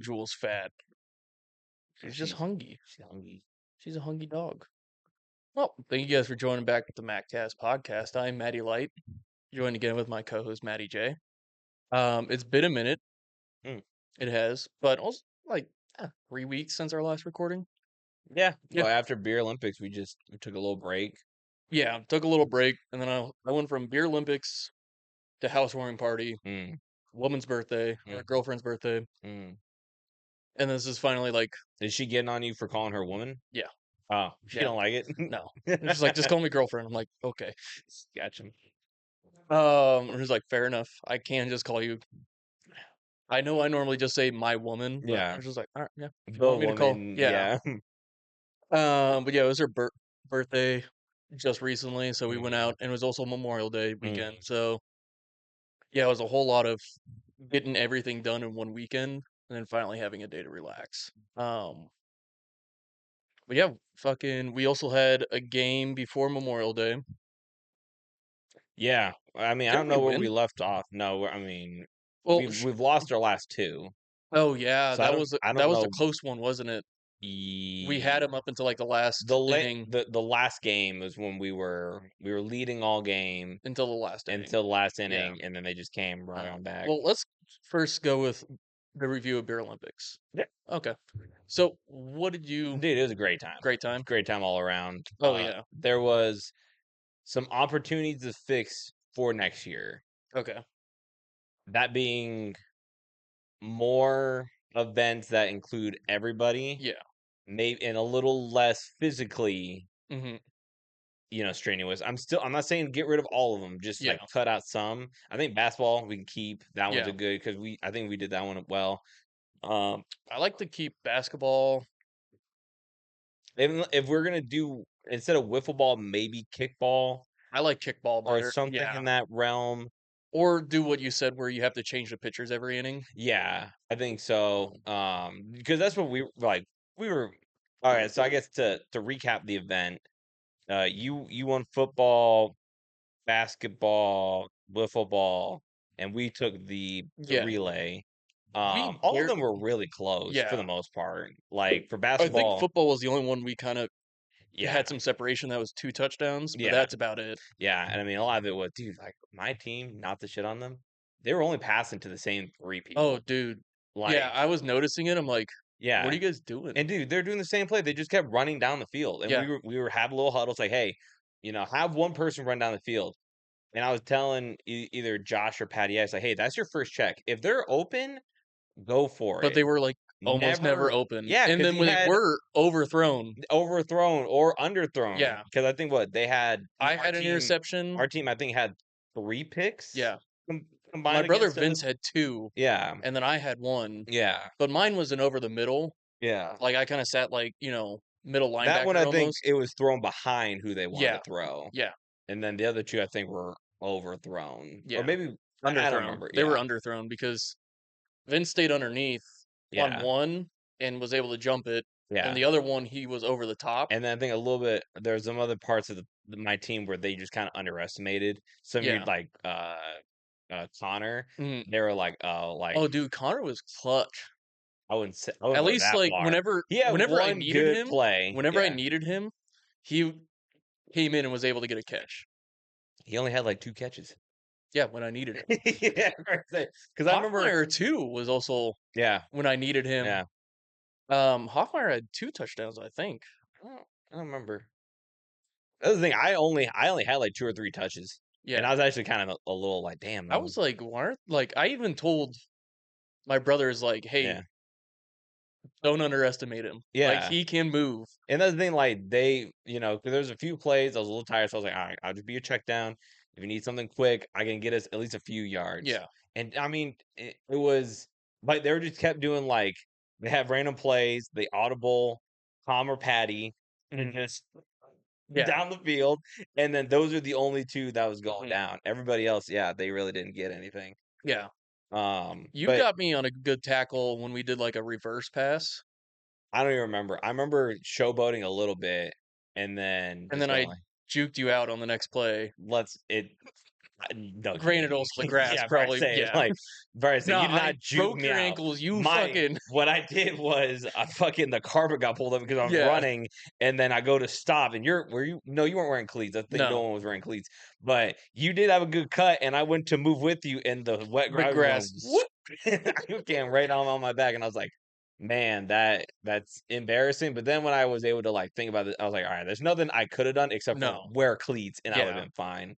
Jewel's fat. She's just hungry. She's hungry. She's a hungry dog. Well, thank you guys for joining back with the MattCast podcast. I'm MattyLight, joined again with my co-host Matty J. It's been a minute. Mm. It has, but also like 3 weeks since our last recording. Yeah. Yeah. Well, after Beer Olympics, we took a little break. Yeah, took a little break, and then I went from Beer Olympics to housewarming party, woman's birthday, or girlfriend's birthday, and this is finally like. Is she getting on you for calling her woman? Yeah. Oh, she don't like it. No, she's like, just call me girlfriend. I'm like, okay. Gotcha. She's like, fair enough. I can just call you. I know I normally just say my woman, but Yeah. I was just like, all right, yeah. If you The want me to call, woman, yeah. yeah. But yeah, it was her birthday just recently, so we went out, and it was also Memorial Day weekend. So yeah, it was a whole lot of getting everything done in one weekend, and then finally having a day to relax. But yeah, we also had a game before Memorial Day. Yeah. I mean, I don't Didn't we know where we win? left off. No, I mean, Well, we've lost our last two. oh yeah, So that I was don't that was know. a close one, wasn't it? We had him up until like the last inning. The last game was when we were leading all game Until the last inning. until the last inning, and then they just came right on back. Well, let's first go with the review of Beer Olympics. Yeah. Okay. So, what did you? Dude, it was a great time. Great time. Great time all around. Oh yeah. There was some opportunities to fix for next year. Okay. That being more events that include everybody. Yeah. Maybe and a little less physically, strenuous. I'm not saying get rid of all of them, just like cut out some. I think basketball we can keep. That one's a good because I think we did that one well. I like to keep basketball. If we're gonna do instead of wiffle ball, maybe kickball. I like kickball better. Or something in that realm. Or do what you said where you have to change the pitchers every inning. Yeah, I think so. Because that's what we were. All right, so I guess to recap the event, you won football, basketball, wiffle ball, and we took the relay. All of them were really close for the most part. Like for basketball, I think football was the only one we kind of had some separation. That was 2 touchdowns, but that's about it. Yeah, and I mean a lot of it was, dude, like my team, not to shit on them, they were only passing to the same 3 people. Oh, dude. Like, yeah, I was noticing it. I'm like, what are you guys doing? And dude, they're doing the same play. They just kept running down the field, and we were having little huddles like, hey, have one person run down the field. And I was telling either Josh or Patty, I was like, hey, that's your first check. If they're open, go for it. But they were like almost never open. Yeah, and then when they were overthrown or underthrown. Yeah, because I think what they had. I had an interception. Our team, I think, had 3 picks. Yeah. My brother Vince had 2. Yeah. And then I had 1. Yeah. But mine wasn't over the middle. Yeah. Like I kind of sat like, middle linebacker. That one I think almost. it was thrown behind who they wanted to throw. Yeah. And then the other 2 I think were overthrown. Yeah. Or maybe underthrown. I don't remember. They were underthrown because Vince stayed underneath on one and was able to jump it. Yeah. And the other one, he was over the top. And then I think a little bit, there's some other parts of my team where they just kind of underestimated. Some of you, like Connor, they were like, oh, dude, Connor was clutch. I wouldn't say at least like far. whenever I needed him, I needed him, he came in and was able to get a catch. He only had like 2 catches. Yeah, when I needed him. Yeah, because I remember Hoffmeyer too was also when I needed him. Yeah. Hoffmeyer had 2 touchdowns, I think. I don't remember. That's the thing. I only had like 2 or 3 touches. Yeah, and I was actually kind of a little like, damn. I was like, why? Like, I even told my brothers, like, hey, don't underestimate him. Yeah, like he can move. And that's the thing. Like they, because there's a few plays I was a little tired, so I was like, all right, I'll just be a check down. If you need something quick, I can get us at least a few yards. Yeah. And I mean, it was like they were just kept doing like they have random plays, they audible, Tom or Patty, and just down the field. And then those are the only 2 that was going down. Everybody else, they really didn't get anything. Yeah. You got me on a good tackle when we did like a reverse pass. I don't even remember. I remember showboating a little bit, and then I juked you out on the next play. No Granted, kidding. also the grass Yeah, probably, yeah. Bryce said, No, "You did I not juke broke me your out." ankles. You My fucking what I did was the carpet got pulled up because I was yeah. running, and then I go to stop, and were you? No, you weren't wearing cleats. I think no No, one was wearing cleats, but you did have a good cut, and I went to move with you, and the wet the grass was grass going is whoop. You came right on my back, and I was like, "Man, that's embarrassing." But then when I was able to like think about it, I was like, "All right, there's nothing I could have done except for no, wear cleats, and I would yeah. have been fine."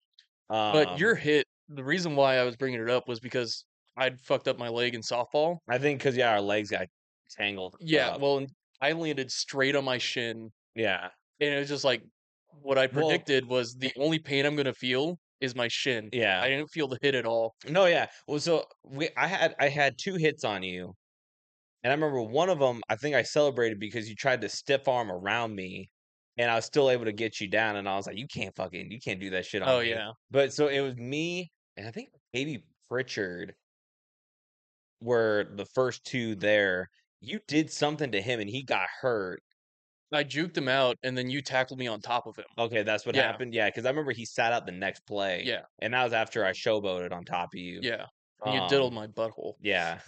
But your Um, hit, the reason why I was bringing it up was because I'd fucked up my leg in softball. I think because yeah, our legs got tangled Yeah, up. well, and I landed straight on my shin, Yeah. and it was just like what I Well, predicted was the only pain I'm gonna feel is my shin. I yeah. didn't feel the hit at all. No, yeah. Well, so I had 2 hits on you, and I remember one of them. I think I celebrated because you tried to stiff arm around me, and I was still able to get you down, and I was like, you can't do that shit on Oh me." yeah, But so it was me, and I think maybe Pritchard were the first 2 there. You did something to him, and he got hurt. I juked him out, and then you tackled me on top of him. Okay, that's what Yeah, happened? Yeah, because I remember he sat out the next play, yeah, and that was after I showboated on top of you. yeah, and you diddled Um, my butthole yeah.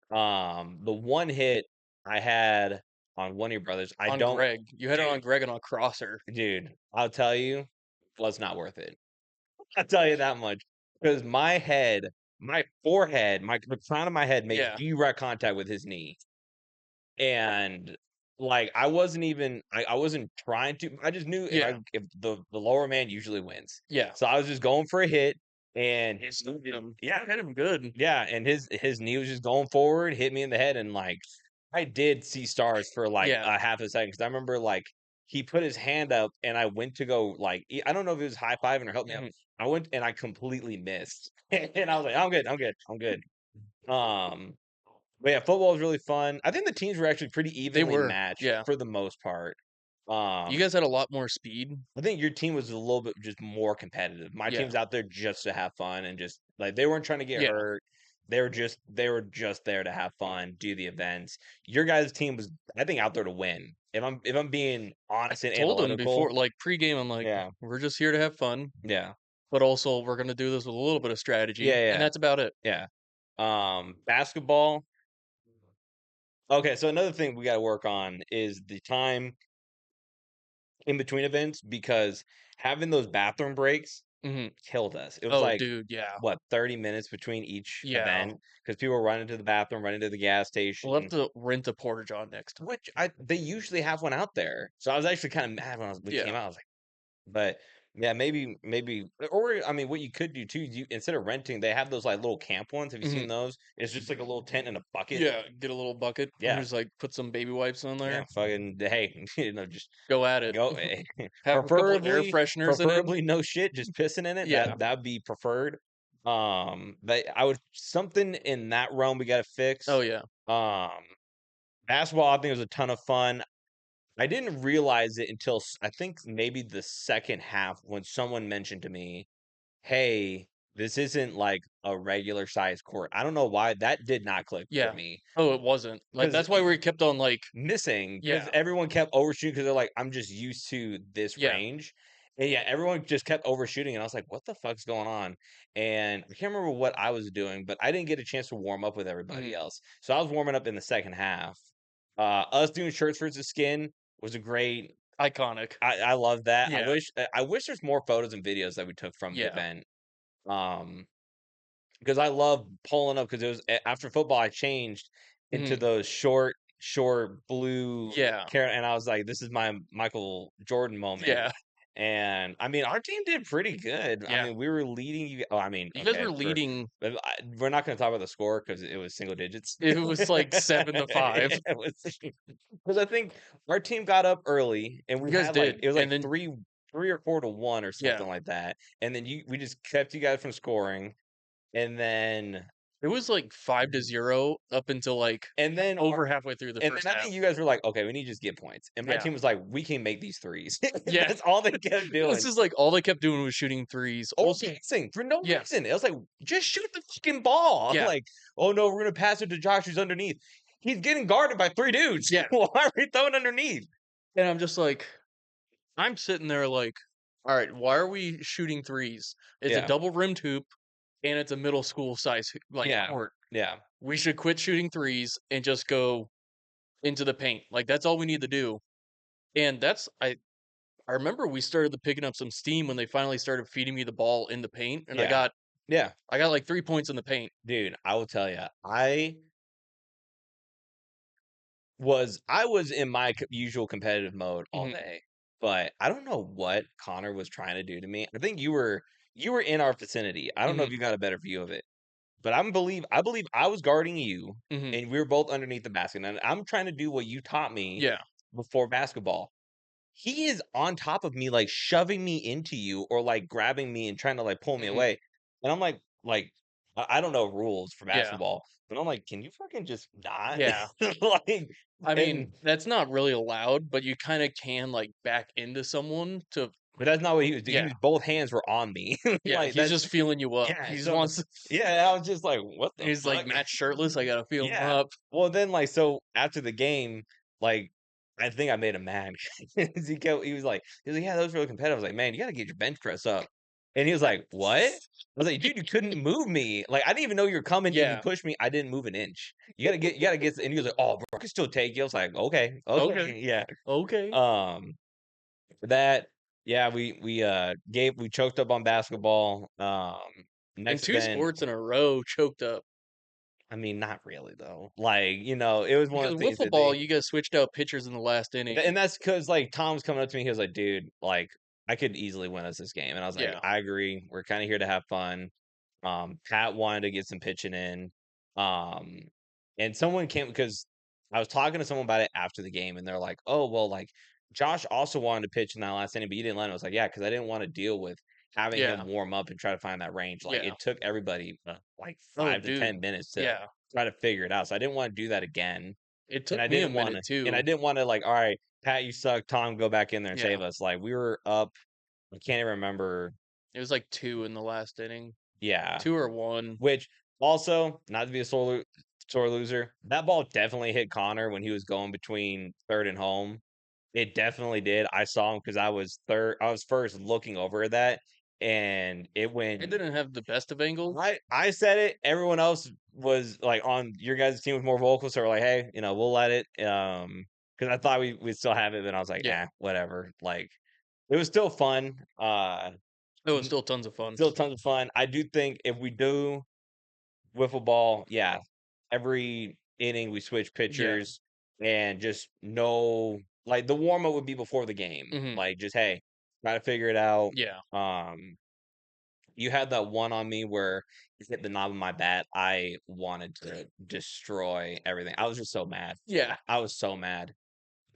The one hit I had on one of your brothers, I on don't Greg. You had it dude, on Greg and on Crosser. dude, I'll tell you, was not worth it. I'll tell you that much. Because my head, my forehead, the crown of my head made Yeah, direct contact with his knee. And like I wasn't trying to. I just knew yeah, if the lower man usually wins. yeah. So I was just going for a hit and his Hit him. yeah, Hit him good. yeah, and his knee was just going forward, hit me in the head, and like I did see stars for like Yeah. a half a second because I remember like he put his hand up and I went to go like I don't know if it was high fiving or help me out. Mhm. I went and I completely missed, and I was like, I'm good. Um, but yeah, football was really fun. I think the teams were actually pretty They evenly were. matched Yeah. for the most part. You Um, guys had a lot more speed. I think your team was a little bit just more competitive. My Yeah. team's out there just to have fun and just like they weren't trying to get Yeah. hurt. They were just there to have fun, do the events. Your guys' team was, I think, out there to win. If I'm being I honest and told them analytical, before, like pregame, I'm like, yeah, we're just here to have fun, yeah, but also we're gonna do this with a little bit of yeah, strategy, and yeah, that's about it. yeah. Basketball. Okay, so another thing we got to work on is the time in between events because having those bathroom breaks Hmm. killed us. It was Oh, like dude, yeah, what 30 minutes between each yeah. event because people were running to the bathroom, running to the gas We'll have station, to rent a porta john next time. which they usually have one out there. So I was actually kind of mad when we Yeah. came out. I was like, but yeah, maybe, or I mean, what you could do too, you instead of renting, they have those like little camp ones. Have you Hmm. seen those? It's just like a little tent and a bucket. Yeah. Get a little bucket and Yeah, just like put some baby wipes on yeah, there. fucking hey, just Go at it. go. Have a couple air preferably, fresheners in it. preferably no shit, just pissing in it. Yeah. That'd be preferred. But I would something in that realm we got to Oh fix. yeah. Um, basketball, I think was a ton of fun. I didn't realize it until I think maybe the second half when someone mentioned to me, "Hey, this isn't like a regular size court." I don't know why that did not click with Yeah. me Oh, it wasn't. Like because that's why we kept on like, missing because yeah, everyone kept overshooting because they're like, "I'm just used to this yeah. range." And yeah, everyone just kept overshooting, and I was like, "What the fuck's going on?" And I can't remember what I was doing, but I didn't get a chance to warm up with everybody Mhm. else. So I was warming up in the second half. Us doing shirts versus skin was a great. Iconic. I love that. Yeah. I wish there's more photos and videos that we took from the Yeah. event. Um, because I love pulling up because it was after football, I changed into Mhm. those short blue Yeah. carrot, and I was like, "This is my Michael Jordan moment." Yeah. And I mean, our team did pretty good. I Yeah. mean, we were leading you. Oh, I mean, You guys okay, were leading. we're not going to talk about the score because it was single digits. It was like 7-5. It was because I think our team got up early, and we You guys had like did. it was And like then three or 4-1 or yeah. something like that. And then we just kept you guys from scoring, and then It was like 5-0 up until like and then our over halfway through the and then first I half. think you guys were like, "Okay, we need to just get points." And my Yeah. team was like, "We can make these threes." Yeah. That's all they kept This doing. is like all they kept doing was shooting threes. Or Also, passing for no yeah. reason. It was like, just shoot the fucking ball. Yeah. Like, oh no, we're gonna pass it to Josh who's underneath. He's getting guarded by 3 dudes. Yeah. Why are we throwing underneath? And I'm just like, I'm sitting there like, all right, why are we shooting threes? It's a Yeah. double rimmed hoop, and it's a middle school size like Yeah. court. Yeah. We should quit shooting threes and just go into the paint. Like that's all we need to do. And I remember we started picking up some steam when they finally started feeding me the ball in the paint, and Yeah. Yeah. I got like 3 points in the paint. Dude, I will tell you, I was in my usual competitive mode all Mhm, day, but I don't know what Connor was trying to do to me. I think you were in our vicinity. I don't know mhm, if you got a better view of it, but I believe I was guarding you, mhm. and we were both underneath the basket. And I'm trying to do what you taught me Yeah. before basketball. He is on top of me, like shoving me into you, or like grabbing me and trying to like pull me Mhm. away. And I'm like I don't know rules for Yeah. basketball, but I'm like, can you fucking just not Yeah. like? I mean, And that's not really allowed, but you kinda can, like, back into someone to but that's not what he was doing. He yeah, was both hands were on me. yeah, Like, he's that's just feeling you up. yeah, He just so wants to yeah, I was just like, "What the he's like, fuck?" "Matt's shirtless, I gotta feel him Yeah. up." Well, then, like, so after the game, like, I think I made him mad 'cause he was like, "Yeah, that was really competitive." I was like, "Man, you gotta get your bench press up." And he was like, "What?" I was like, "Dude, you couldn't move me. Like, I didn't even know you were coming and you Yeah. pushed me. I didn't move an inch. You gotta get," and he was like, "Oh, bro, I can still take you." I was like, "Okay, Okay. okay, yeah." Okay. Um that yeah, we choked up on basketball. And Next 2 event, sports in a row choked up. I mean, not really though. Like, it was one of Because the with things that football, you guys switched out pitchers in the last inning. and that's because like Tom's coming up to me, he was like, dude, like I could easily win us this game. And I was like, Yeah. I agree. We're kind of here to have fun. Pat wanted to get some pitching in. Um, and someone came because I was talking to someone about it after the game, and they're like, "Oh, well, like Josh also wanted to pitch in that last inning, but you didn't let him." I was like, "Yeah, because I didn't want to deal with having him Yeah. warm up and try to find that range. Like Yeah. it took everybody like Oh, 5 to 10 minutes to yeah. try to figure it out. So I didn't want to do that again, It and took me a minute I too. didn't want to like, all right, Pat, you suck. Tom, go back in there and Yeah. save us. Like we were up. I can't even remember. It was like 2 in the last inning. Yeah, 2 or 1. which also, not to be a sore loser, that ball definitely hit Connor when he was going between third and home. It definitely did. I saw him because I was first looking over at that, and it It went didn't have the best of angles. I said it. Everyone else was like on your guys' team was more vocal, so we're like, hey, we'll let it. Because I thought we still have it, but I was like, Yeah. whatever. Like it was still fun. It was still tons of fun. Still tons of fun. I do think if we do wiffle ball, yeah, every inning we switch Yeah. pitchers and just know like the warm up would be before the game. Mhm. Like just hey, try to figure it out. Yeah. You had that one on me where you hit the knob of my bat. I wanted to destroy everything. I was just so mad. Yeah. I was so mad.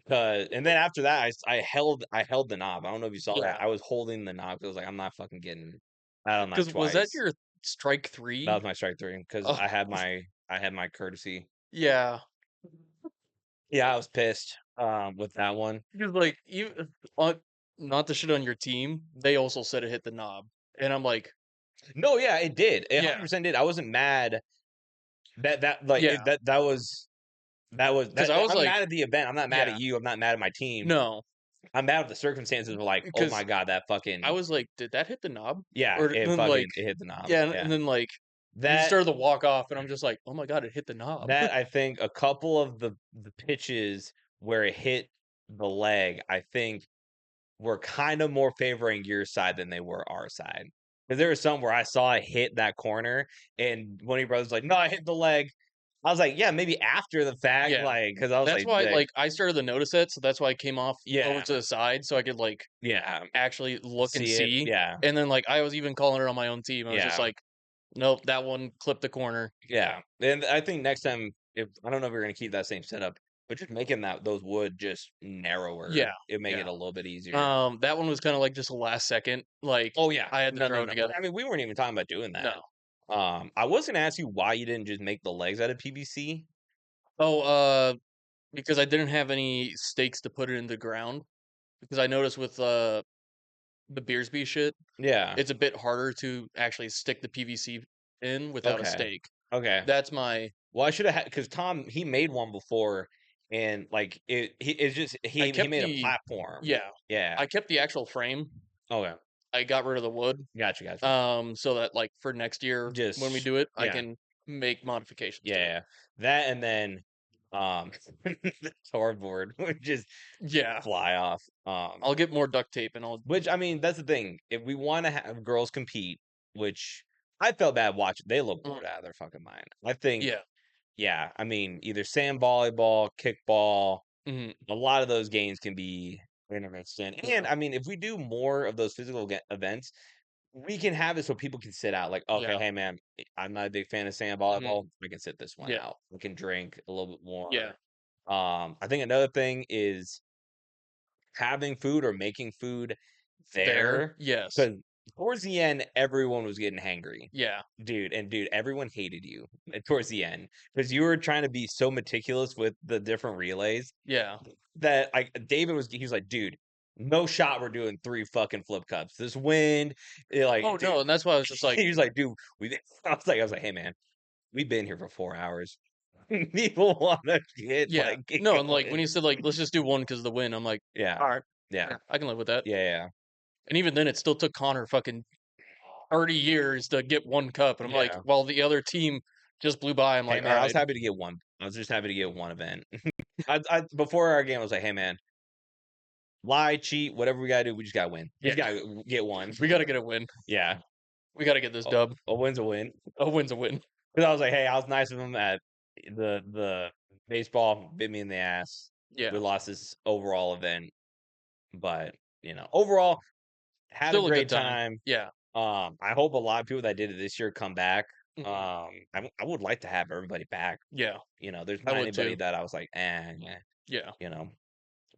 And then after that, I held the knob. I don't know if you saw that. Yeah. I was holding the knob because I was like, I'm not fucking getting out on that Because was that twice. your strike That 3? was my strike three because Oh, I had my courtesy. yeah. Yeah, I was pissed with that one. Because, like, on not to shit on your team, they also said it hit the knob, and I'm like, No, yeah, it did. It yeah, 100% did. I wasn't mad that like yeah. that was Because that I was I'm like, mad at the event. I'm not mad at yeah, you. I'm not mad at my team. no, I'm mad at the circumstances were like, "Oh my because god, that I fucking" was like, "Did that hit the knob?" yeah, Or and then, like it hit the knob. yeah, and Yeah. then, like, you That started to walk off, and I'm just like, "Oh my god, it hit the knob." I think a couple of the pitches where it hit the leg, I think were kind of more favoring your side than they were our side. Because there was some where I saw it hit that corner, and one of your brothers was like, "No, I hit the leg." I was like, "Yeah, maybe after the fact," Yeah. like, because I was That's like, why, like, I started to notice it, so that's why I came off over "Yeah, to the side so I could, like, yeah, actually look and see it, see, yeah, and then, like, I was even calling it on my own team. I was just yeah." like, "Nope, that one clipped the corner." Yeah, and I think next time, if I don't know if we're gonna keep that same setup, but just making those wood just narrower, Yeah, it make it yeah. a little bit easier. That one was kinda like just a last second, like, Oh yeah, I had to no, throw no, it no. together. I mean, we weren't even talking about doing that. No. I was gonna ask you why you didn't just make the legs out of PVC. Oh, because I didn't have any stakes to put it in the ground, because I noticed with, the Beersby shit, Yeah. it's a bit harder to actually stick the PVC in without a Okay. stake. Okay. That's my Well, I should have had because Tom he made one before, and like it's just I he kept made a the platform. yeah, Yeah. I kept the actual frame, Okay. I got rid of the wood, Gotcha. so that like for next year when we Just do it, I yeah. can make modifications to it. Yeah. That and then the cardboard would just Yeah, fly off. I'll get more duct tape and I'll. Which I mean, that's the thing. If we want to have girls compete, which I felt bad watching, they look Mm, bored out of their fucking mind. I think, yeah. yeah, I mean, either sand volleyball, kickball, Mhm. a lot of those games can be interesting. And Yeah. I mean, if we do more of those physical events, we can have it so people can sit out. Like, okay, Yeah. hey man, I'm not a big fan of sand Mhm. volleyball. We can sit this one Yeah. out. We can drink a little bit Yeah. more. I think another thing is having food or making food There. there, Yes. because towards the end, everyone was getting hangry. Yeah. Dude, everyone hated you towards the end because you were trying to be so meticulous with the different relays Yeah. that like he was like, dude, no shot we're doing 3 fucking flip cups. This wind, Oh like, dude, no, and that's why I was just like, he was like, dude, we I was like, hey man, we've been here for 4 hours. People wanna yeah. get No, and like when going. he said like let's just do one because of the win, I'm like, Yeah. all right, Yeah. yeah, I can live with that. Yeah. And even then, it still took Connor fucking 30 years to get one cup, and I'm like, Yeah. while the other team just blew by, I'm Hey, like, all man, I was right, happy to get one. I was just happy to get one event. I before our game, I was like, "Hey, man, lie, cheat, whatever we gotta do, we just gotta win. We yeah, just gotta get one." we got to get a win. Yeah, We got to get this a dub. a win's a win. A win's a win. Because I was like, "Hey, I was nice with him at the baseball, bit me in the ass. We Yeah, lost this overall event, but overall, had a still a good great time. time. Yeah. I hope a lot of people that did it this year come back. Mhm. I would like to have everybody back. Yeah, There's I not would anybody too. that I was like, eh, Yeah, you know.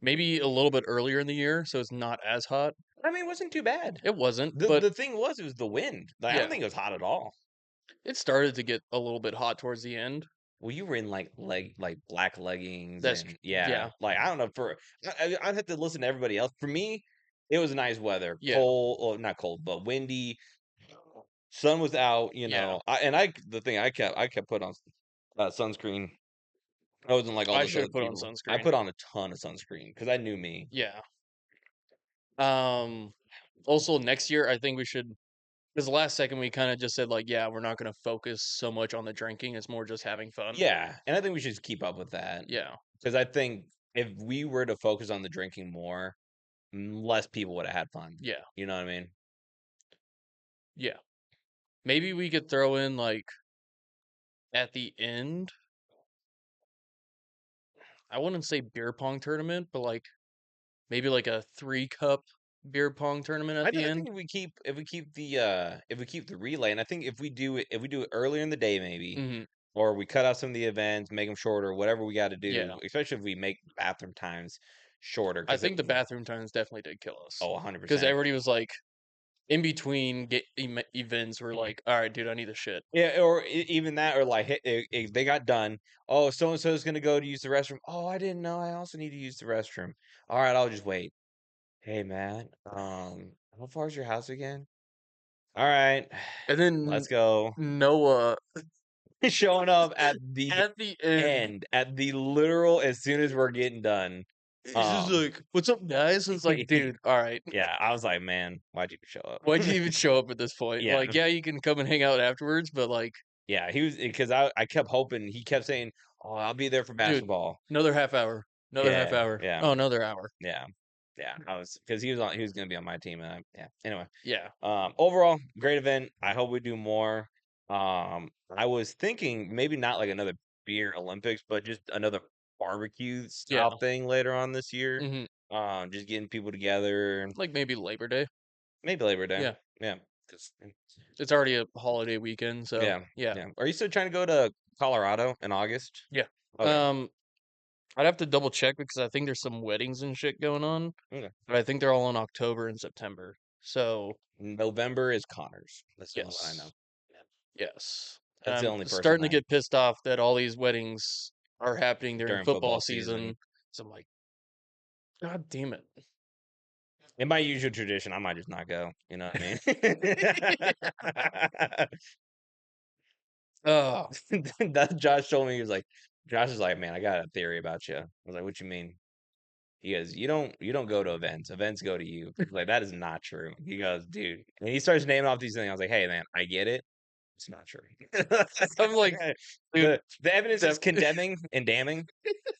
maybe a little bit earlier in the year, so it's not as hot. I mean, it wasn't too bad. It wasn't, The but the thing was, it was the wind. Like, I don't yeah, think it was hot at all. it started to get a little bit hot towards the end. Well, you were in like black leggings That's and yeah, yeah, like I don't know I'd have to listen to everybody else. For me, it was nice weather, yeah, cold, or not cold, but windy. Sun was out, yeah. the thing I kept put on sunscreen. I wasn't like all I those should other have put on people. I sunscreen. put on a ton of sunscreen because I knew me. Yeah. Um. Also, next year, I think we should. Because last second we kind of just said like, yeah, we're not going to focus so much on the drinking. It's more just having fun. Yeah, and I think we should keep up with that Yeah. because I think if we were to focus on the drinking more, less people would have had fun. Yeah. You know what I mean? Yeah. Maybe we could throw in like at the end. I wouldn't say beer pong tournament, but like maybe like a 3 cup beer pong tournament at the I think end. if we keep the relay, and I think if we do it earlier in the day, maybe, Hmm. or we cut out some of the events, make them shorter, whatever we got to Yeah. do, especially if we make bathroom times shorter, I because think the bathroom times definitely did kill us. oh, Because 100%. everybody was like, in between events, we're like, all right, dude, I need a shit. Yeah, or even that, or like if they got done. Oh, so and so is gonna go to use the restroom. Oh, I didn't know. I also need to use the restroom. All right, I'll just wait. Hey, man. How far is your house again? All right, And then let's go. Noah Showing up at the at the end, end, at the literal as soon as we're getting done. he's just Um, like, "What's up, guys?" And it's like, dude, all right, yeah, I was like, man, why'd you show up? why'd you even show up at this point? Yeah, Like, yeah, you can come and hang out afterwards, but like, yeah, he was because I kept hoping he kept saying, "Oh, I'll be there for dude, basketball." another half hour, another half Yeah, hour, yeah, oh, another hour. yeah, yeah. I was because he was gonna be on my team, and yeah. Anyway, Yeah, overall, great event. I hope we do more. I was thinking maybe not like another beer Olympics, but just another barbecue yeah, style thing later on this year. hmm, Just getting people together. like maybe Labor Day. Maybe Labor Day. Yeah, Yeah. 'Cause it's already a holiday weekend, so yeah, yeah, yeah. Are you still trying to go to Colorado in August? yeah. Okay. Um, I'd have to double check because I think there's some weddings and shit going on, Okay. but I think they're all in October and September. So November is Connors. That's the only one I know. yes. Yes. And That's the I'm only person starting to I get pissed off that all these weddings are happening during during football football season. season. So I'm like, God damn it. In my usual tradition, I might just not go. You know what I mean? Oh, That Josh told me, he was like, Josh is like, man, I got a theory about you. I was like, what you mean? He goes, you don't go to events. Events go to you. Like, that is not true. He goes, dude. And he starts naming off these things. I was like, hey man, I get it. It's not true. I'm like, dude, The evidence is that condemning and damning.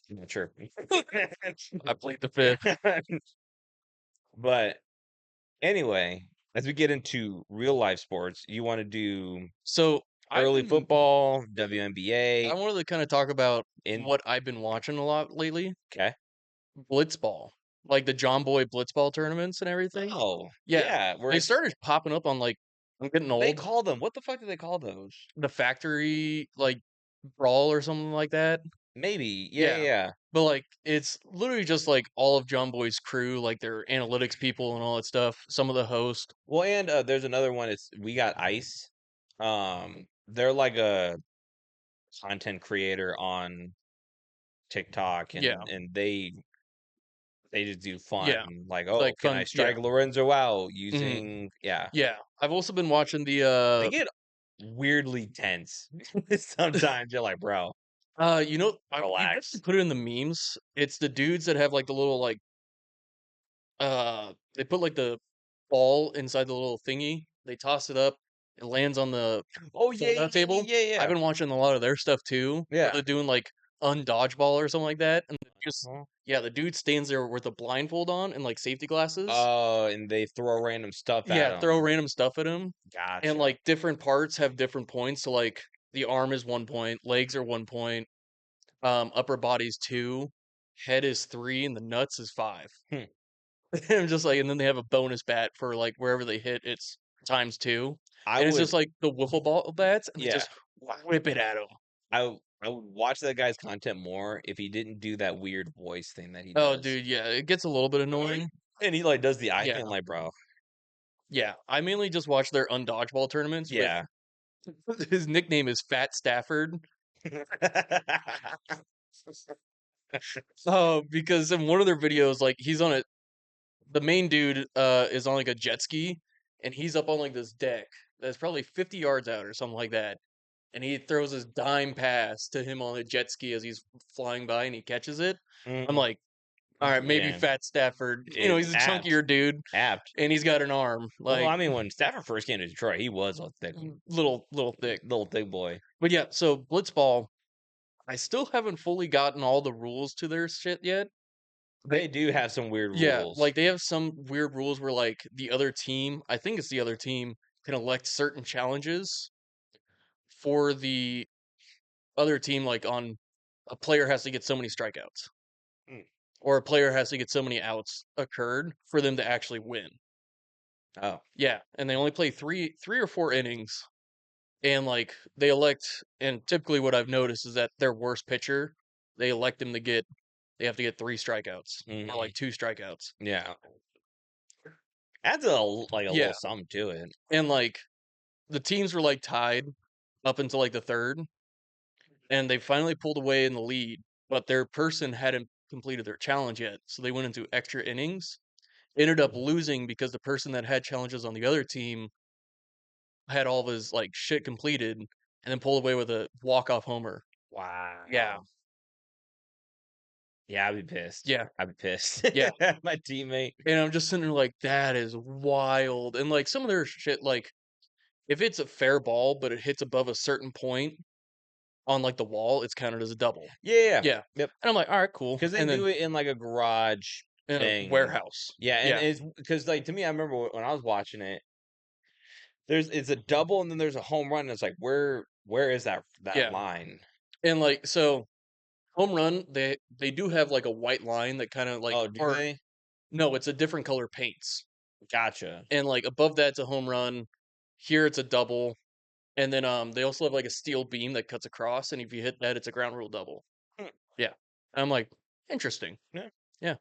Not true. I played the fifth. But anyway, as we get into real life sports, you want to do So early football, WNBA, I wanted to kind of talk about in what I've been watching a lot lately. okay. Blitzball, like the John Boy Blitzball tournaments and everything. Oh, Yeah, yeah, where they it's started popping up on like I'm getting they old. call them what the fuck do they call those? The factory like brawl or something like that. Maybe. Yeah, yeah, Yeah. yeah. But like it's literally just like all of John Boy's crew, like their analytics people and all that stuff. Some of the hosts. Well, and there's another one. It's We Got Ice. They're like a content creator on TikTok, Yeah. and they just do Yeah. fun, like, oh, Like can I fun. Yeah. strike Lorenzo out Mhm. using yeah. Yeah. I've also been watching the They get weirdly tense. Sometimes you're like, bro, you relax. definitely put it in the memes. It's the dudes that have like the little like they put like the ball inside the little thingy. They toss it up. It lands on the Oh yeah, fold-out yeah, table. yeah, I've yeah, been watching a lot of their stuff too, where yeah. they're doing like undodgeball or something like that, and just Uh-huh. yeah, the dude stands there with a blindfold on and like safety glasses. Oh, and they throw random stuff at Yeah, throw them. random stuff at him, and Gotcha. like different parts have different points. So like the arm is 1 point, legs are 1 point, upper body's 2, head is 3, and the nuts is 5. Hmm. I'm just like, and then they have a bonus bat for like wherever they hit, it's times 2, I and it's would, just like the wiffle ball bats, and they yeah. just whip it at him. I would watch that guy's content more if he didn't do that weird voice thing that he Oh, does. dude, yeah, it gets a little bit annoying. And he like does the eye Yeah, thing, like, bro. yeah. I mainly just watch their undodgeball tournaments with Yeah. his nickname is Fat Stafford. Oh, because in one of their videos, like he's on a the main dude is on like a jet ski, and he's up on like this deck that's probably 50 yards out or something like that. And he throws his dime pass to him on a jet ski as he's flying by and he catches it. I'm Mm, like, all right, maybe yeah. Fat Stafford. It He's a apt. chunkier dude Apt. and he's got an arm, Well, like I mean, when Stafford first came to Detroit, he was a thick, little thick. little thick boy. But yeah, so Blitzball, I still haven't fully gotten all the rules to their shit yet. They, They do have some weird yeah, rules. like they have some weird rules where like the other team, I think it's the other team, can elect certain challenges for the other team, like on a player has to get so many strikeouts. Mm. Or a player has to get so many outs occurred for them to actually win. Oh, Yeah, and they only play three or four innings, and like they elect, and typically what I've noticed is that their worst pitcher, they elect him to get, they have to get 3 strikeouts or hmm, like 2 strikeouts. yeah. Adds a little Yeah, something to it. and like the teams were like tied up until like the third, and they finally pulled away in the lead, but their person hadn't completed their challenge yet, so they went into extra innings. Ended up losing because the person that had challenges on the other team had all of his like shit completed and then pulled away with a walk-off homer. Yeah. Wow. Yeah, I'd be pissed. Yeah. I'd be pissed. Yeah. My teammate. And I'm just sitting there like, that is wild. And like some of their shit, like if it's a fair ball, but it hits above a certain point on like the wall, it's counted as a double. Yeah, yeah. Yeah. Yep. And I'm like, all right, cool. Because they And then do it in like a garage in a thing. warehouse. Yeah, and Yeah. it's because like to me, I remember when I was watching it, it's a double and then there's a home run. And it's like where is that Yeah. line? And like so home run, they do have like a white line that kind of like Oh, do or they? no, it's a different color paints. Gotcha. And like above that's a home run. Here it's a double, and then they also have like a steel beam that cuts across, and if you hit that, it's a ground rule double. Hmm, Yeah, and I'm like, interesting. yeah, Yeah.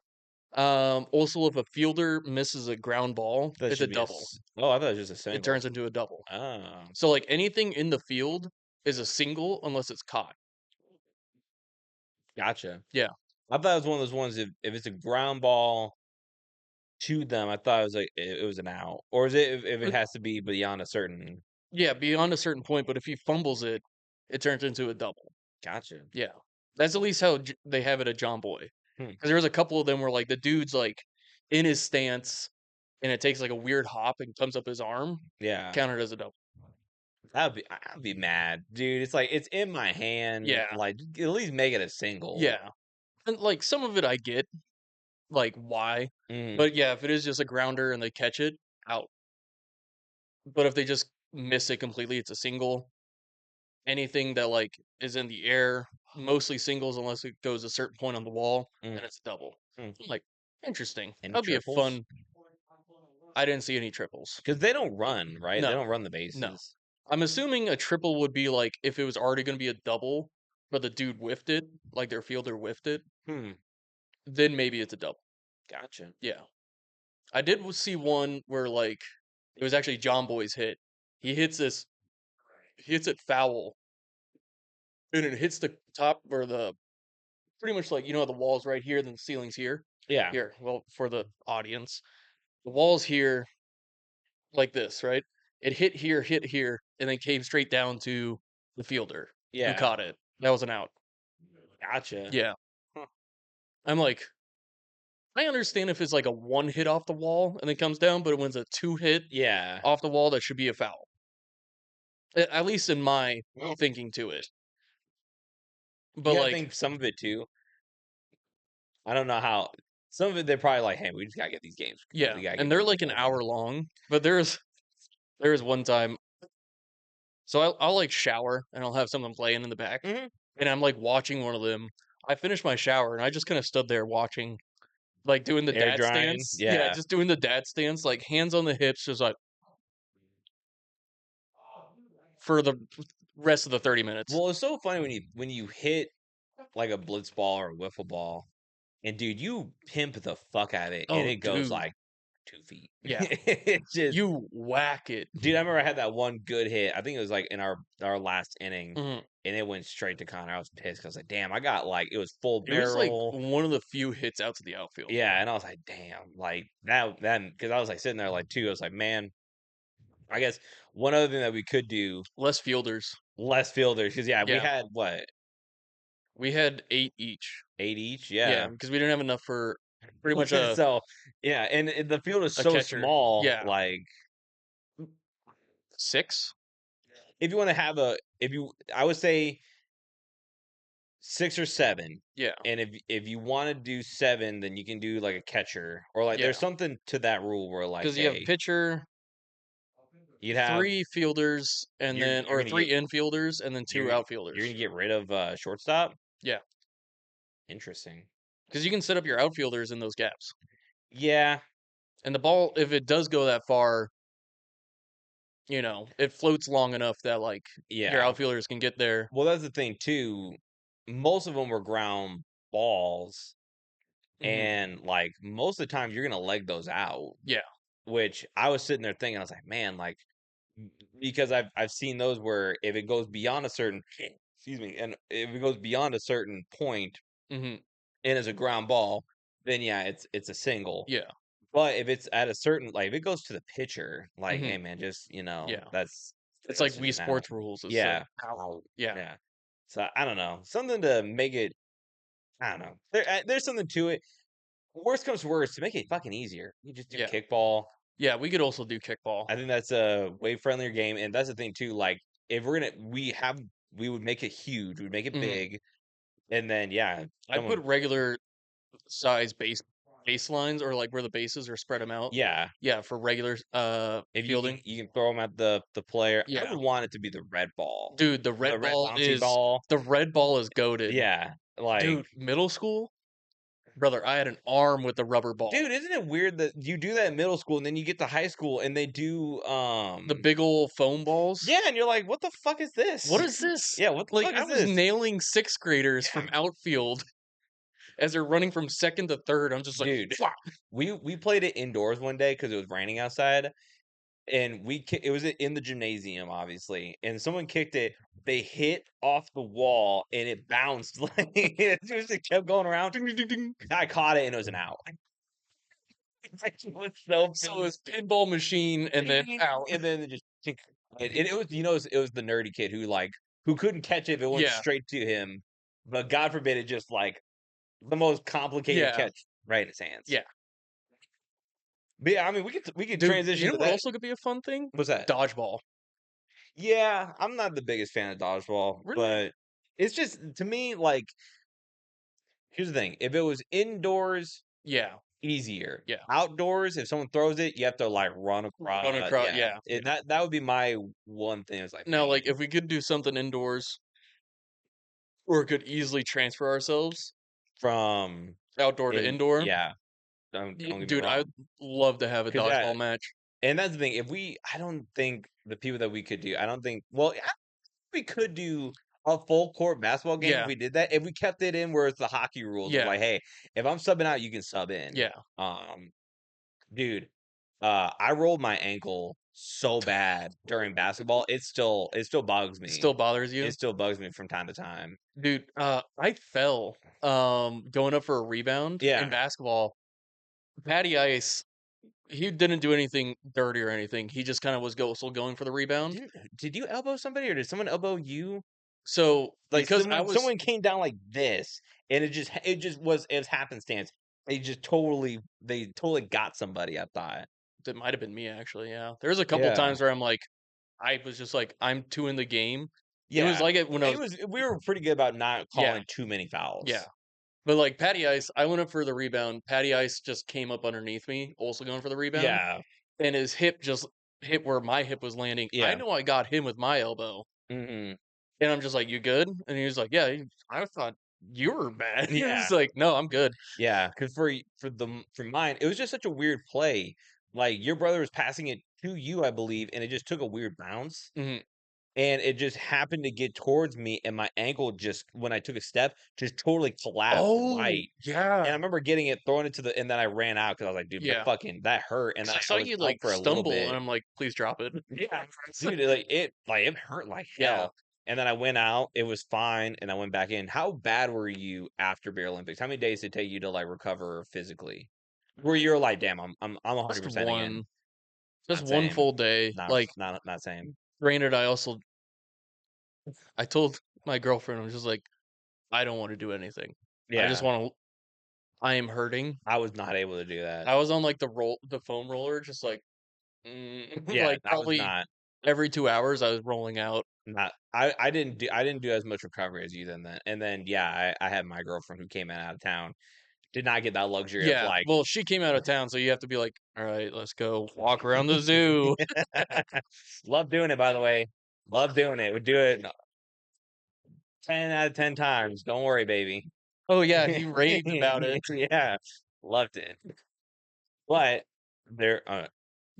Also, if a fielder misses a ground ball, that it's a should be a. double. Oh, I thought it was just a It single. turns into a double. Oh, So like anything in the field is a single unless it's caught. gotcha. Yeah. I thought it was one of those ones. If it's a ground ball to them, I thought it was like it was an out, or is it if it Uh, has to be beyond a certain? Yeah, beyond a certain point, but if he fumbles it, it turns into a double. Gotcha. Yeah. That's at least how they have it at John Boy. Because there was a couple of them where like the dude's like in his stance, and it takes like a weird hop and comes up his arm, Yeah. counted as a double. I'd be mad, dude. It's like it's in my hand. Yeah, Like at least make it a single. yeah, and like some of it I get, like why, Mm, but yeah, if it is just a grounder and they catch it, out. But if they just miss it completely, it's a single. Anything that like is in the air, mostly singles unless it goes a certain point on the wall, mm, then it's a double. mm. I'm like, interesting. Any That'd be a triples? fun. I didn't see any triples. Because they don't run, right? They No, don't run the no. bases. I'm assuming a triple would be like if it was already going to be a double, but the dude whiffed it, like their fielder whiffed it, Hmm. then maybe it's a double. Gotcha. Yeah. I did see one where like it was actually John Boy's hit. He hits this, he hits it foul, and it hits the top or the pretty much like the walls right here, then the ceiling's here. Yeah. Here, well, for the audience, the walls here like this, right? It hit here, and then came straight down to the fielder who Yeah. caught it. That was an out. Gotcha. Yeah. Huh. I'm like, I understand if it's like a one hit off the wall and then comes down, but when it's a two hit Yeah. off the wall, that should be a foul. At least in my thinking to it. But You gotta like, think some of it too. I don't know how. Some of it they're probably like, hey, we just gotta get these games. yeah, We gotta and get they're these like an going. hour long. But there was one time, so I'll like shower and I'll have something playing in the back, Hmm. and I'm like watching one of them. I finished my shower and I just kind of stood there watching, like doing the Air dad drying. stance. Yeah, Yeah. just doing the dad stance, like hands on the hips, just like for the rest of the 30 minutes. Well, it's so funny when you hit like a blitz ball or a wiffle ball, and dude, you pimp the fuck out of it, and Oh, it goes dude. like 2 feet. Yeah. It's just, You whack it. dude. I remember I had that one good hit. I think it was like in our last inning, Mhm. and it went straight to Connor. I was pissed because like, damn, I got like it was full It was like barrel. one of the few hits out to the outfield. Yeah, and I was like, damn, like that because I was like sitting there like too. I was like, man, I guess one other thing that we could do Less fielders. less fielders because yeah, we Yeah. had what We had 8 each. 8 each, Yeah, yeah. because we didn't have enough for pretty much a So yeah, and the field is a so catcher. small. Yeah. Like 6? if you want to have if you, I would say 6 or 7. Yeah. And if you want to do 7, then you can do like a catcher or like Yeah. there's something to that rule where like Because you have hey, pitcher, you'd have 3 fielders, and then you're or gonna 3 get infielders, and then 2 you're outfielders. gonna get rid of shortstop. Yeah. Interesting. Because you can set up your outfielders in those gaps. Yeah, And the ball, if it does go that far, it floats long enough that like your yeah. outfielders can get there. Well, that's the thing too. Most of them were ground balls, Mhm. and like most of the time you're gonna leg those out. Yeah. Which I was sitting there thinking, I was like, man, like because I've seen those where if it goes beyond a certain excuse me, and if it goes beyond a certain point Mhm. and is a ground ball, then yeah, it's a single. Yeah. But if it's at a certain like if it goes to the pitcher, like, hey Mhm. man, just Yeah. It's like that's just Wii an out. Sports rules. It's like Yeah. out. Yeah. Yeah. So I don't know. Something to make it I don't know. There's something to it. Worst comes to worst, to make it fucking easier, you just do Yeah. kickball. Yeah, we could also do kickball. I think that's a way friendlier game, and that's the thing too. Like, if we're gonna, we would make it huge, we'd make it Mhm. big, and then yeah, I'd someone, put regular size baselines or like where the bases are spread them out. yeah. Yeah, for regular If fielding. you can throw them at the player, I Yeah. would want it to be the red ball, Dude, the the red red ball bouncy is ball. goated. Yeah, like, Dude, middle school? Brother, I had an arm with the rubber ball. dude, isn't it weird that you do that in middle school and then you get to high school and they do The big old foam balls. yeah, and you're like, what the fuck is this? What is this? Yeah, what the Like fuck I is was this? nailing sixth graders Yeah. from outfield as they're running from second to third. I'm just like, Dude, "Fwah." we played it indoors one day because it was raining outside, and it was in the gymnasium, obviously, and someone kicked it. They hit off the wall, and it bounced like it just kept going around. Ding, ding, ding, ding. I caught it, and it was an out. I was so So it's pissed. pinball machine and then out. And then it just it was it was the nerdy kid who couldn't catch it if it went Yeah. straight to him, but God forbid it just like the most complicated Yeah, catch right in his hands. yeah. But yeah, I mean, we could Dude, you transition know to what that. also could be a fun thing? What's that? Dodgeball. Yeah, I'm not the biggest fan of dodgeball, Really? but it's just to me like here's the thing: if it was indoors, Yeah, easier. yeah. Outdoors, if someone throws it, you have to like run Run across. across, Yeah, yeah, yeah. that would be my one thing. It's like, Now, like, man, if we could do something indoors or could easily transfer ourselves from outdoor to in indoor, yeah, don't get me dude, I'd wrong, love to have a because that dodgeball match. and that's the thing. If we, I don't think the people that we could do. I don't think. Well, yeah, we could do a full court basketball game if Yeah, we did that. If we kept it in where it's the hockey rules of yeah, like, hey, if I'm subbing out, you can sub in. yeah. Um, dude, I rolled my ankle so bad during basketball. It still bugs It me. still bothers It you? still bugs me from time to time. Dude, I fell, going up for a rebound in Yeah. basketball. Patty Ice, he didn't do anything dirty or anything. He just kinda was still going for the rebound. Did you elbow somebody or did someone elbow you? So, Like because I was someone came down like this and it was happenstance. They totally got somebody, I thought. that might have been me actually, yeah. There's a couple Yeah. times where I'm like I was just like, I'm too in the game. It was Yeah. like it when I It was was we were pretty good about not yeah, calling too many yeah. fouls. But, like, Patty Ice, I went up for the rebound. Patty Ice just came up underneath me, also going for the rebound, Yeah. and his hip just hit where my hip was landing. I Yeah. know I got him with my elbow, Mhm. and I'm just like, "You good?" And he was like, "Yeah." I thought you were bad. He was Yeah. like, "No, I'm good." Yeah, because for mine, it was just such a weird play. Like your brother was passing it to you, I believe, and it just took a weird bounce, Mhm. and it just happened to get towards me, and my ankle just when I took a step, just totally collapsed Oh, right. And I yeah. remember getting it, throwing it to the, and then I ran out because I was like, dude, Yeah. that hurt, and 'Cause then I I saw was you, out like, for a little stumble, and bit. I'm like, "Please drop it." Yeah, It's dude, like it hurt like yeah. hell. And then I went out, it was fine, and I went back in. How bad were you after Beer Olympics? How many days did it take you to like recover physically? Where you're like, damn, I'm Just 100% again. one just Not one same. full day. Not Like, not same. granted, I told my girlfriend, I was just like, "I don't wanna do anything. I just Yeah, wanna I am hurting." I was not able to do that. I was on, like, the foam roller, just like, Yeah, like, I was probably every 2 hours, I was rolling out. not I didn't do as much recovery as you then. And then yeah, I had my girlfriend who came in out of town. Did not get that luxury of Yeah, like well, she came out of town, so you have to be like, "Alright, let's go walk around the zoo." love doing it by the way. Love doing it. Would do it 10 out of 10 times. Don't worry, baby. Oh, yeah, he raved about it. Yeah, loved it. But there,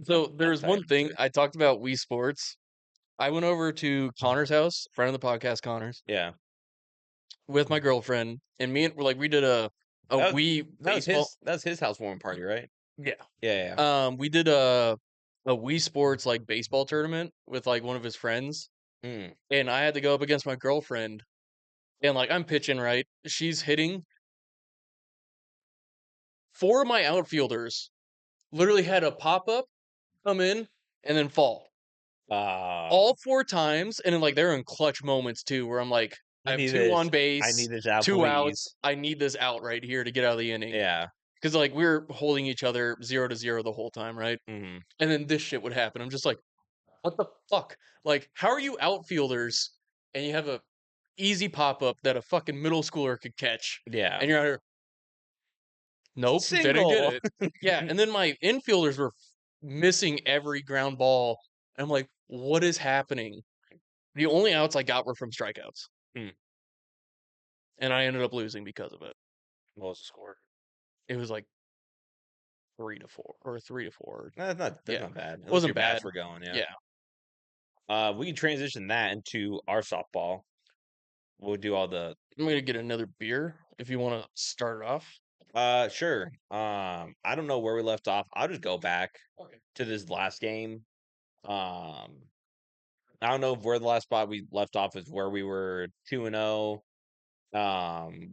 So, that there's type one thing, sure. I talked about Wii Sports. I went over to Connor's house, friend of the podcast, Connor's, Yeah, with my girlfriend, and me and we did a that was Wii baseball that was his housewarming party, right? yeah. Yeah, We did a Wii Sports, like, baseball tournament with, like, one of his friends, yeah. Mm. and I had to go up against my girlfriend, and, like, I'm pitching, right? She's hitting. 4 of my outfielders literally had a pop-up, come in, and then fall. Uh, All 4 times, and then, like, they're in clutch moments too, where I'm like, I I have need 2 this. on I base, need this out, 2 outs, please. I need this out right here to get out of the inning. Yeah. Because like, we're holding each other 0 to 0 the whole time, right? Mhm. And then this shit would happen. I'm just like, "What the fuck?" Like, how are you outfielders and you have a easy pop-up that a fucking middle schooler could catch, Yeah. and you're out here, "Nope, didn't get Single. it." Yeah, and then my infielders were missing every ground ball. And I'm like, "What is happening?" The only outs I got were from strikeouts, Hmm. and I ended up losing because of it. What was the score? It was like 3 to 4 or 3 to 4. That's Yeah, not bad. At least wasn't your bats bad. were going, yeah. Yeah. We can transition that into our softball. We'll do all the I'm gonna get another beer if you wanna start it off. sure. I don't know where we left off. I'll just go back Okay. to this last game. Um, I don't know if where the last spot we left off is where we were 2-0.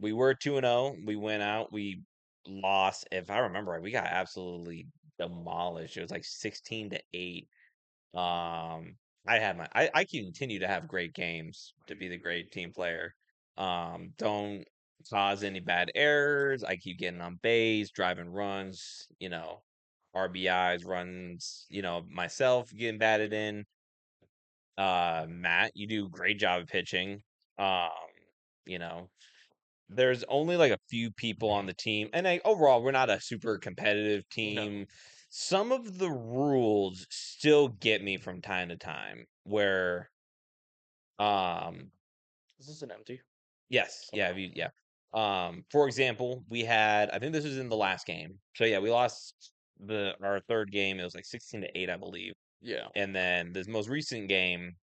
We were 2-0. We went out. We lost. If I remember right, we got absolutely demolished. It was like 16-8. Um, I continue to have great games to be the great team player. Don't cause any bad errors. I keep getting on base, driving runs, RBIs, runs, myself getting batted in. Matt, you do a great job of pitching. Um, you know, there's only like a few people on the team, and overall, we're not a super competitive No. team. Some of the rules still get me from time to time. Where, um, Is this an empty? yes, yeah, Okay. yeah. For example, we had, I think this was in the last game. So yeah, we lost our third game. It was like 16-8, I believe. Yeah. And then this most recent game,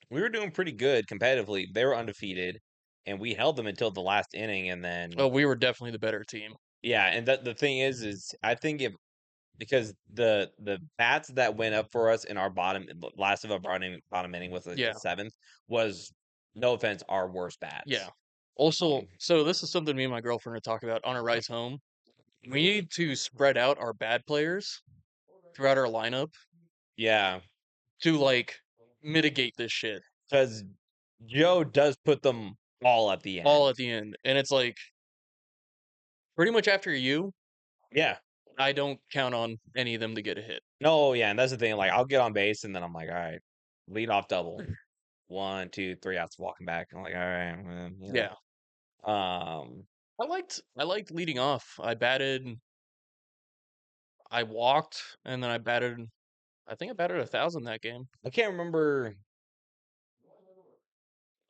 we were doing pretty good competitively. They were undefeated, and we held them until the last inning. And then, Oh, we were definitely the better team. yeah, and the thing is I think if because the bats that went up for us in our last of our bottom inning was like the Yeah. seventh was, no offense, our worst Yeah. bats. Also, Um, so this is something me and my girlfriend are talking about on our rides home. We need to spread out our bad players throughout our lineup yeah, to like mitigate this shit because Joe does put them all at the all end. at the end. And it's like pretty much after you, Yeah. I don't count on any of them to get a hit. No, yeah, and that's the thing. Like, I'll get on base, and then I'm like, all right, lead off double. 1, 2, 3 outs walking back. I'm like, all right, Yeah. Um, I liked leading off. I walked and then I think I batted 1,000 that game. I can't remember.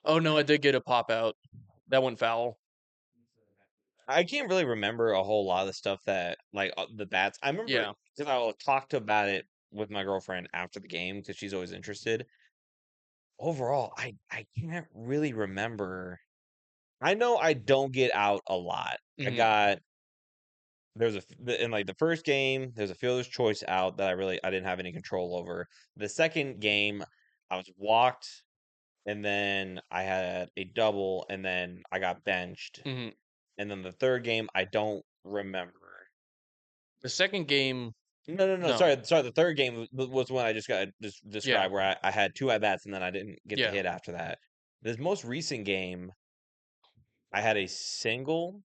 Oh no, I did get a pop out. That went foul. I can't really remember a whole lot of the stuff that, like, the bats. I remember Yeah. because I'll talk about it with my girlfriend after the game because she's always interested. Overall, I can't really remember. I know I don't get out a lot. I Hmm. got in like the first game, there's a fielder's choice out that I didn't have any control over. The second game, I was walked, and then I had a double, and then I got benched. Hmm. And then the third game, I don't remember. The second game, No, no, no. no. Sorry. The third game was when I just got Yeah. described, where I had two at bats, and then I didn't get the Yeah. hit after that. This most recent game, I had a single,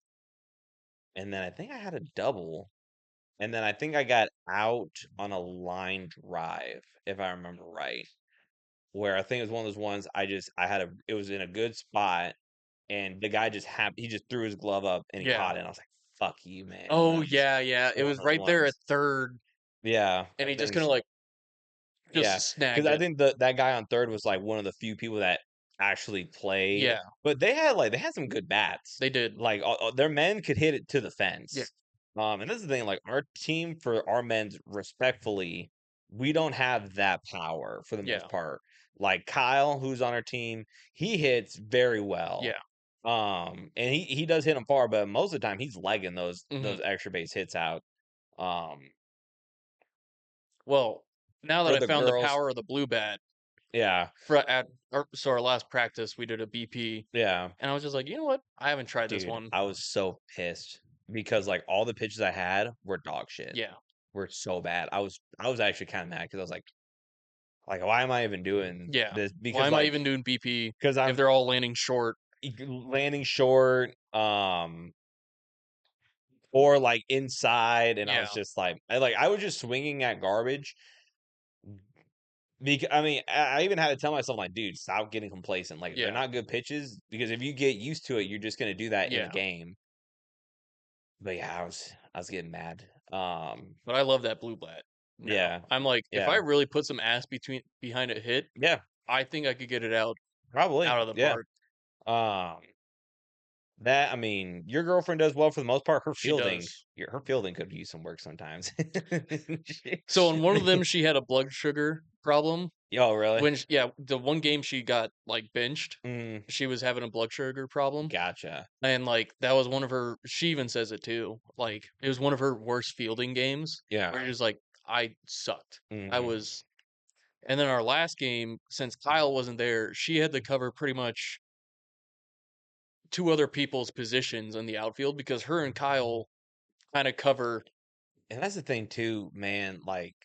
and then I think I had a double, and then I think I got out on a line drive, if I remember right. Where I think it was one of those ones it was in a good spot, and the guy he just threw his glove up and he Yeah. caught it. And I was like, "Fuck you, man!" Oh That was yeah, yeah. It one was of those right there at ones. third, Yeah, and I he just think. kind of like Yeah, just because snagged I it. think that guy on third was like one of the few people that actually played, Yeah, but they had some good bats. they did. Like their men could hit it to the Yeah, fence. And this is the thing, like our team for our men's respectfully, we don't have that power for the yeah, most part. Like Kyle, who's on our team, he hits very yeah. well. And he does hit them far, but most of the time he's legging those Hmm. extra base hits out. Um, Well, now that for I the found the girls, power of the blue bat, yeah, so our last practice we did a BP, yeah. and I was just like, you know what? I haven't tried this Dude, one. I was so pissed because like all the pitches I had were dog shit. Yeah, Were so bad. I was actually kind of mad because I was like why am I even doing yeah. this? Why Because am I like even doing BP because if I'm they're all landing short? landing short, or like inside, and I was Yeah, just I was just swinging at garbage. Because I mean, I even had to tell myself like, dude, stop getting complacent. Like they're yeah, not good pitches because if you get used to it, you're just gonna do that in a yeah. game. But yeah, I was getting mad. But I love that blue bat. Now Yeah, I'm like, if I yeah, really put some ass between behind a hit, yeah. I think I could get it Probably, out of the yeah. park. Um, I mean, your girlfriend does well for the most part. She does. Her fielding could use some work sometimes. So on one of them, she had a blood sugar problem. Oh, really? Yeah, the one game she got like benched, Mm, she was having a blood sugar problem, gotcha. and like that was one of her. She even says it too. Like it was one of her worst fielding games, where Yeah. she's like, I sucked. I Hmm. was. And then our last game, since Kyle wasn't there, she had to cover pretty much two other people's positions in the outfield because her and Kyle kind of cover. And that's the thing too, man. Like,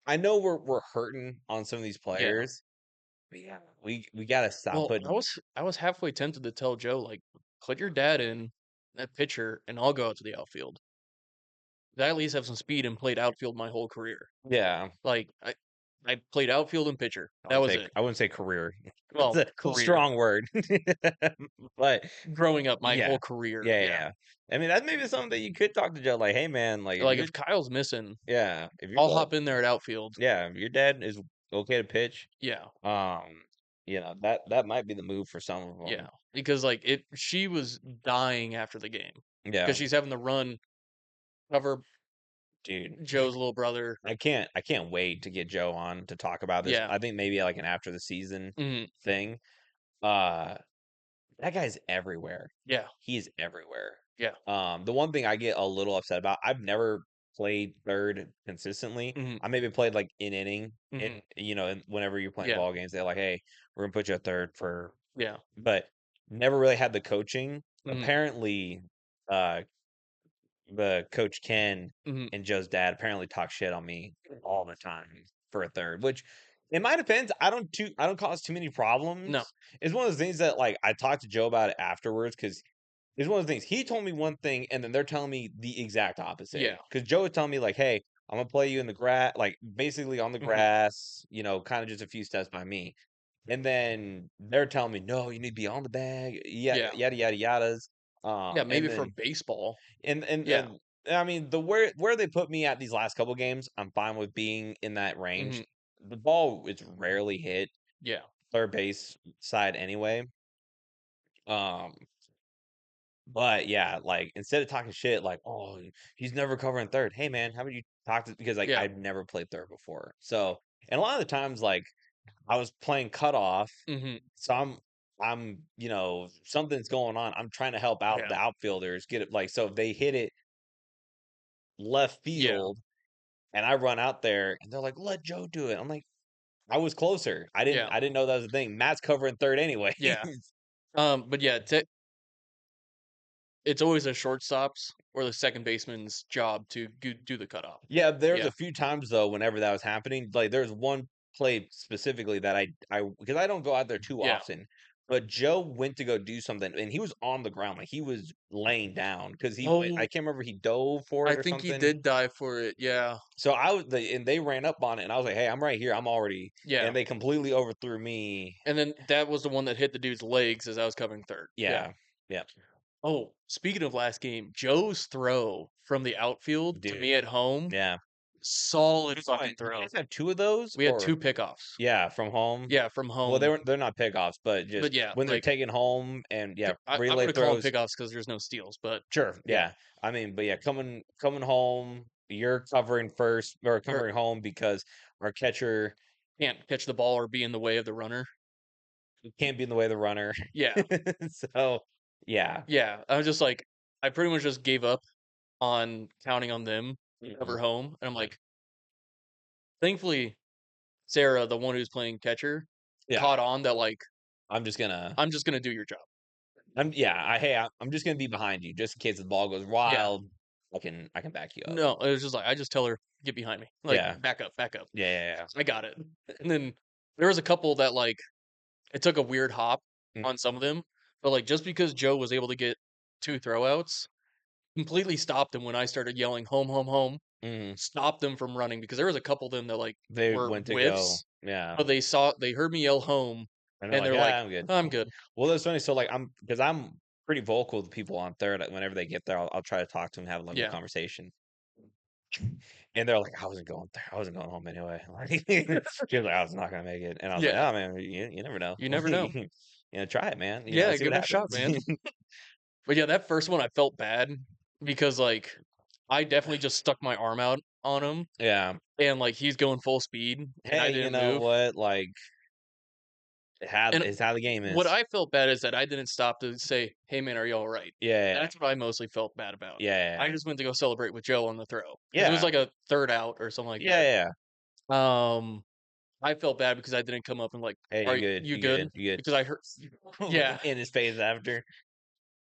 I know we're hurting on some of these Yeah. players, but yeah, we gotta stop Well, putting. I was halfway tempted to tell Joe like put your dad in that pitcher, and I'll go out to the outfield. I at least have some speed and played outfield my whole career. Yeah. Like I played outfield and pitcher. That was it. I wouldn't say career. Well, It's a career. strong word. But Growing up, my yeah. whole career. Yeah, yeah, Yeah. yeah. I mean, that may be something that you could talk to Joe, like, "Hey, man, like, if Like you're" if Kyle's missing, yeah, "if your I'll dad" hop in there at outfield. yeah, "if your dad is okay to pitch," Yeah. um, that might be the move for some of Yeah. them. Because like she was dying after the game Yeah. because she's having to run cover Dude, Joe's little brother. I can't wait to get Joe on to talk about this. Yeah. I think maybe, like, an after the season Mhm. thing. Uh, that guy's everywhere. Yeah. He is everywhere. Yeah. The one thing I get a little upset about, I've never played third consistently. Mhm. I maybe played like an inning, Mhm. and whenever you're playing Yeah. ball games, they're like, "Hey, we're gonna put you at third for," Yeah. but never really had the coaching. Mhm. Apparently, uh, the coach Ken Mhm. and Joe's dad apparently talk shit on me all the time for a third, which in my defense, I don't cause too many No. problems. It's one of those things that like I talked to Joe about it afterwards because it's one of the things he told me one thing and then they're telling me the exact opposite. Yeah. Because Joe was telling me like, "Hey, I'm gonna play you in the grass, like basically on the Mhm. grass, kind of just a few steps by me." And then they're telling me, "No, you need to be on the bag, yeah, Yeah. yada yada yadas." Yeah, And maybe for then baseball. and and Yeah. and I mean, where they put me at these last couple games, I'm fine with being in that range. Mhm. The ball is rarely hit Yeah. third base side anyway. Um, but yeah, like instead of talking shit like, "Oh, he's never covering third." Hey man, how about you talk to because like Yeah. I've never played third before. So, and a lot of the times like I was playing cutoff, Mhm. so I'm something's going on. I'm trying to help out the Yeah. outfielders get it like so if they hit it left Yeah. field and I run out there and they're like, "Let Joe do it." I'm like, "I was closer. Yeah. I didn't know that was a thing. Matt's covering third anyways." Yeah. But yeah, it's always a shortstop's or the second baseman's job to do the cutoff. Yeah, there's Yeah. a few times though whenever that was happening, like there's one play specifically that I because I don't go out there too Yeah. often, but Joe went to go do something and he was on the ground, like he was laying down because I Oh, can't remember he dove for I it or think he something. did die for it. Yeah. So and they ran up on it and I was like, "Hey, I'm right here. I'm already," Yeah. and they completely overthrew me. And then that was the one that hit the dude's legs as I was covering third. Yeah. Yeah. Yeah. Oh, speaking of last game, Joe's throw from the outfield to Dude. me at home, Yeah. solid Fine. fucking You throw. guys have 2 of those We had or 2 pickoffs. yeah, from home? Yeah, from Well, home. they're not pickoffs, but But just yeah, when they're like taken home and yeah, I'm relay gonna call them throws. pickoffs because there's no steals, but Sure, yeah. yeah. I mean, but yeah, coming home, you're covering first or Or covering home because our catcher can't catch the ball or be in the way of the runner. can't be in the way of the runner. Yeah. So, yeah. Yeah. I was just like I pretty much just gave up on counting on them to Mhm. cover home, and I'm like, thankfully, Sarah, the one who's playing catcher, Yeah, caught on that, like, I'm just gonna I'm just gonna do your job. I'm just gonna be behind you just in case the ball goes Yeah. wild. I can back you up. No, it was just like I just tell her, "Get behind me." Like, Yeah. "Back up, back up." Yeah, yeah, yeah. I got it. And then there was a couple that, like, it took a weird hop Mm, on some of them, but, like, just because Joe was able to get 2 throwouts, completely stopped him when I started yelling, "Home, home, home." mhm. Stopped them from running because there was a couple of them that, like, They were went to go whiffs, yeah. but they heard me yell "home," And they're and like, they're like, "Yeah, I'm good." "I'm good." Well, that's funny. So, like, I'm pretty vocal with people on third. Whenever they get there, I'll try to talk to them, have a level Yeah. conversation. And they're like, "I wasn't going there. I wasn't going home anyway." Like, she was like, "I was not gonna make it." And I was like, Yeah. "Oh man, you never know. You never Like, know. try it, man. Yeah, See what give it a shot, happens." man. But yeah, that first one I felt bad because, like, I definitely just stuck my arm out on him, Yeah. and, like, he's going full speed, and I Hey, you didn't know move. what? Like, And it's how the game what is. I felt bad is that I didn't stop to say, "Hey, man, are you alright?" Yeah, That's what I mostly felt bad about. yeah, I just went to go celebrate with Joe on the throw because it was yeah, like a 3rd out or something like yeah, that. yeah. I felt bad because I didn't come up and like, Hey, "Are you good? you You good?" good? You Because I heard good? yeah, In his face after.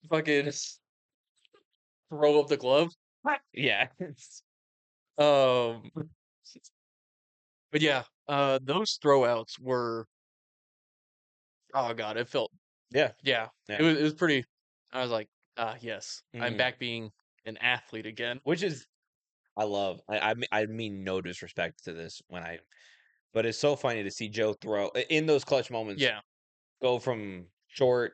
fucking throw up the glove. Yeah. Um, but yeah, those throwouts were oh god, it felt Yeah, yeah, yeah. it was pretty. I was like, ah, yes, I'm Mm. back being an athlete again. Which is I love. I mean no disrespect to this but it's so funny to see Joe throw in those clutch moments Yeah. go from short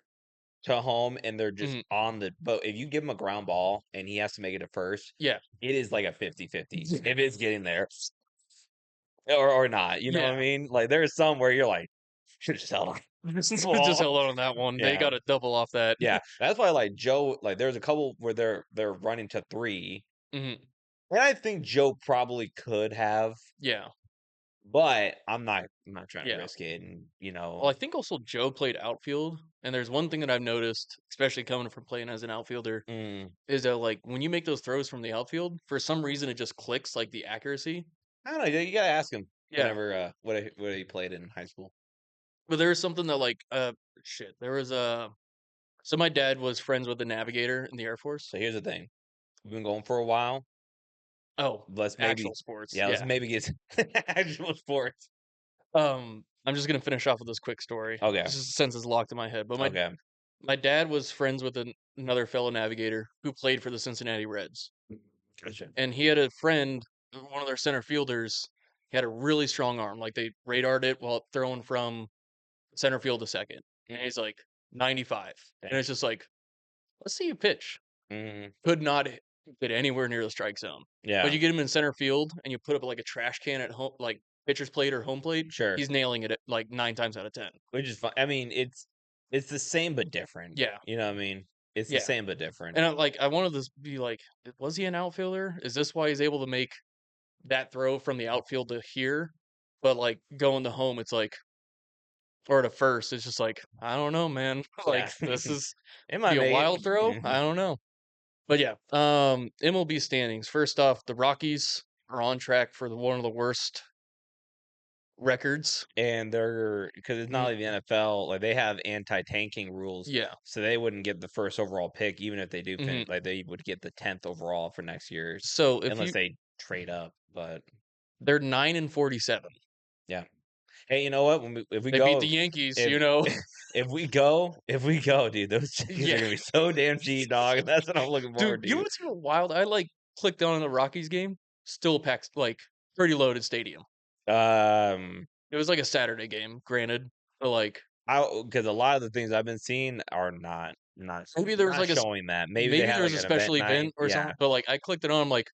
to home, and they're just Mhm. on the boat. If you give him a ground ball and he has to make it to first, Yeah. it is like a 50-50 if it's getting there or not. You know what I Yeah. mean? Like there's some where you're like, should have just held on to the Just ball. held on that one. They Yeah, got a double off that. yeah. That's why like Joe. Like there's a couple where they're running to three, Mhm. and I think Joe probably could have, Yeah. but I'm not trying to Yeah. risk it. And Well, I think also Joe played outfield, and there's one thing that I've noticed, especially coming from playing as an outfielder, mm, is that like when you make those throws from the outfield, for some reason it just clicks like the accuracy. I don't know. You gotta ask him Yeah. whenever what he played in high school. But there was something that like shit. There was a so my dad was friends with the navigator in the Air Force. So here's the thing: we've been going for a while. Oh, Let's maybe, actual sports. yeah, let's Yeah. maybe get actual sports. I'm just gonna finish off with this quick story, Okay, just since it's locked in my head. But okay, my dad was friends with another fellow navigator who played for the Cincinnati Reds, gotcha. and he had a friend, one of their center fielders. He had a really strong arm, like they radared it while throwing from center field to second, and he's like 95, and Dang. it's just like, let's see you pitch. Mhm. Could not get anywhere near the strike zone. But Yeah, you get him in center field and you put up like a trash can at home, like pitcher's plate or home plate, sure. he's nailing it at like 9 times out of 10. Which is fun. I mean, it's the same but different. Yeah, You know what I mean? It's the yeah. same but different. And I wanted to be like, was he an outfielder? Is this why he's able to make that throw from the outfield to here? But like going to home, it's like, or to first, it's just like, I don't know, man. Like Yeah, this is it might be a make wild throw. it. I don't know. But yeah, MLB standings. First off, the Rockies are on track for one of the worst records. And they're because it's not Mm, like the NFL, like they have anti-tanking rules, yeah. so they wouldn't get the first overall pick, even if they do finish. Hmm. Like they would get the 10th overall for next year's, So if unless you, they trade up. But they're 9-47. yeah, hey, you know what? If we They beat the go, Yankees. if if we go, dude, those tickets are Yeah, gonna be so damn cheap, dog. That's what I'm looking dude. forward You know to. what's so wild? I like clicked on the Rockies game. Still packed, like pretty loaded stadium. Um, It was like a Saturday game, granted, but like I because a lot of the things I've been seeing are not maybe there was not like showing that. Maybe they maybe had there was like a an event special night, event or yeah. something. But like I clicked it on. I'm like,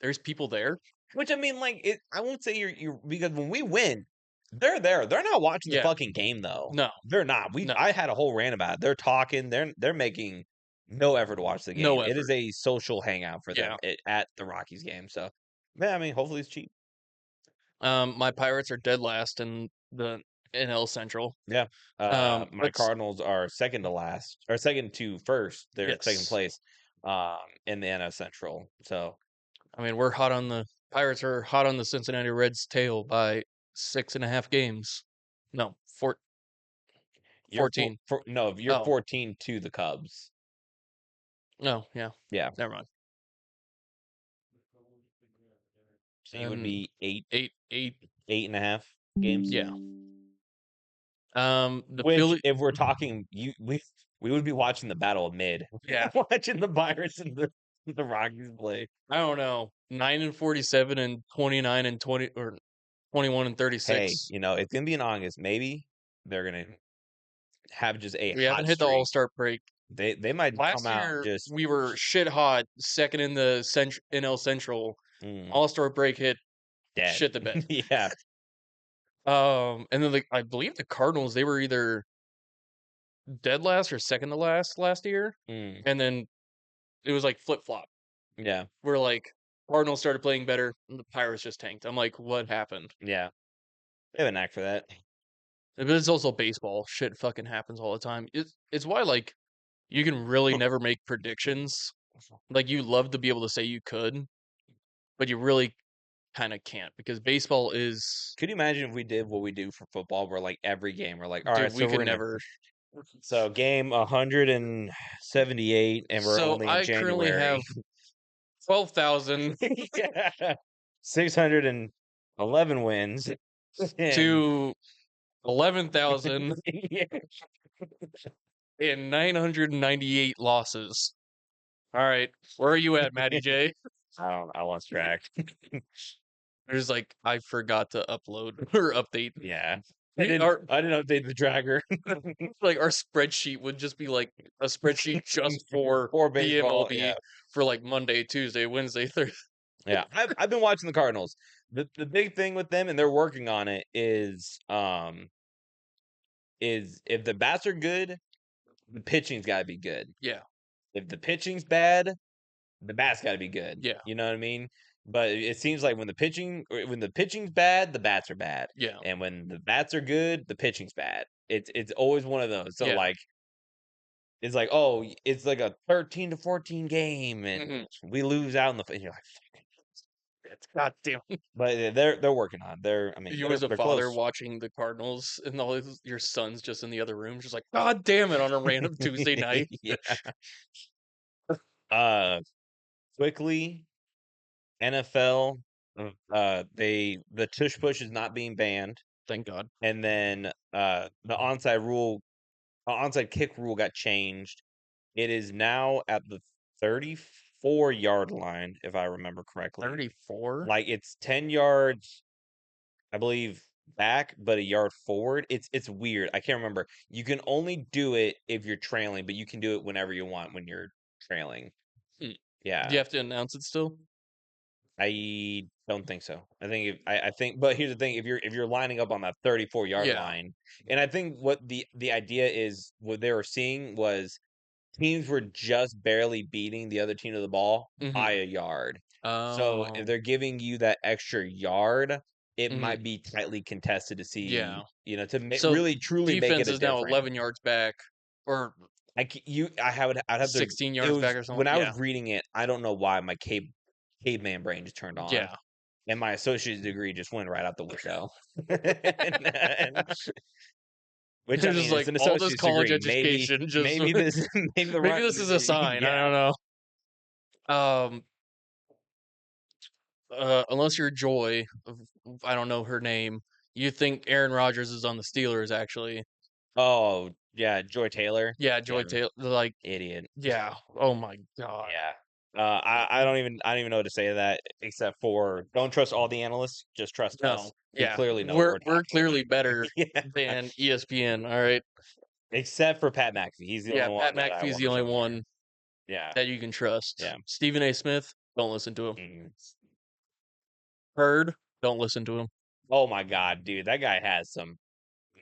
there's people there. Which I mean, like it. I won't say you're because when we win, they're there. They're not watching the Yeah. fucking game though. No. They're not. No. I had a whole rant about it. They're talking. They're making no effort to watch the game. No It is effort. a social hangout for them Yeah. at the Rockies game. So, yeah, I mean, hopefully it's cheap. My Pirates are dead last in the NL Central. Yeah. My Let's Cardinals are second to last or second to first. They're in second yes. place. In the NL Central. So I mean, we're hot on the Pirates are hot on the Cincinnati Reds' tail by 6.5 games. No, you're 14. no, you're Oh, 14 to the Cubs. no, yeah. Yeah. Never mind. So you would And be eight, eight. 8.5 games. Yeah. The Which, Philly. if we're talking, we would be watching the battle of mid, Yeah. watching the Pirates and the Rockies play. I don't know. 9-47 and 29-20 or 21 and Hey, 36. it's gonna be in August. Maybe they're gonna have just a We haven't hot hit the streak. All-Star break. They might come Last out year just we were shit hot, second in the NL Central. mm, All-Star break hit, dead. shit the bed. Yeah. And then I believe the Cardinals, they were either dead last or second to last year, Mm, and then it was like flip flop. yeah. Where like Cardinals started playing better, and the Pirates just tanked. I'm like, what happened? Yeah. They have a knack for that. But it's also baseball. Shit fucking happens all the time. It's why like you can really never make predictions. Like you love to be able to say you could, but you really kind of can't because baseball is, Could you imagine if we did what we do for football, where like every game we're like, all right, dude. so We we're could gonna never. so game 178, and we're So only in I currently January. have 12,000 Yeah. 611 wins. And to 11,000. yeah. and 998 losses. All right, where are you at, Matty J? I lost track. There's like I forgot to upload or update. Yeah. Our I didn't update the tracker. like our spreadsheet would just be like a spreadsheet just for For the baseball, MLB yeah. for like Monday, Tuesday, Wednesday, Thursday. Yeah. I've been watching the Cardinals. The big thing with them, and they're working on it, is if the bats are good, the pitching's gotta be good. Yeah, If the pitching's bad, the bat's gotta be good. yeah, You know what I mean? But it seems like when the pitching's bad, the bats are bad. yeah, And when the bats are good, the pitching's bad. It's always one of those. So yeah. like it's like, oh, it's like a 13-14 game and Mhm. we lose out in and you're like, It's goddamn. but they're working on. I mean, You as a they're father close. watching the Cardinals and your son's just in the other room, just like, God damn it, on a random Tuesday night. Yeah. Uh quickly, NFL, the tush push is not being banned. Thank God. And then the onside kick rule got changed. It is now at the 34-yard line, if I remember correctly. 34? Like it's 10 yards, I believe, back, but a yard forward. It's weird. I can't remember. You can only do it if you're trailing, but you can do it whenever you want when you're trailing. Hmm. Do Yeah. you have to announce it still? I don't think so. I think, but here's the thing: if you're lining up on that 34-yard Yeah. line, and I think what the idea is, what they were seeing was teams were just barely beating the other team to the ball Mhm. by a yard. So if Oh. they're giving you that extra yard, it Mhm. might be tightly contested to Yeah. see, to So really truly make it defense a is now difference. 11 yards back or I'd have to. 16 It yards was back or something. when I was Yeah. reading it. I don't know why my caveman brain just turned on, Yeah. and my associate's degree just went right out the window. and, which I They're just mean, it's like an all this associate's college degree. Maybe education just maybe this maybe the maybe right. this is a sign. I Yeah. don't know. Unless you're Joy, I don't know her name. You think Aaron Rodgers is on the Steelers actually. Oh yeah, Joy Taylor. Yeah, Yeah, Joy Taylor like idiot. yeah. Oh my god. Yeah. I don't even know what to say to that except for don't trust all the analysts, just trust No. us. We Yeah. clearly know what We're we're we're talking clearly about. better Yeah. than ESPN, all right? Except for Pat McAfee. He's the Yeah, only one Pat that I McAfee's want the to only trust more. one Yeah. that you can trust. Yeah. Stephen A. Smith, don't listen to him. Mhm. Heard, don't listen to him. Oh my god, dude, that guy has some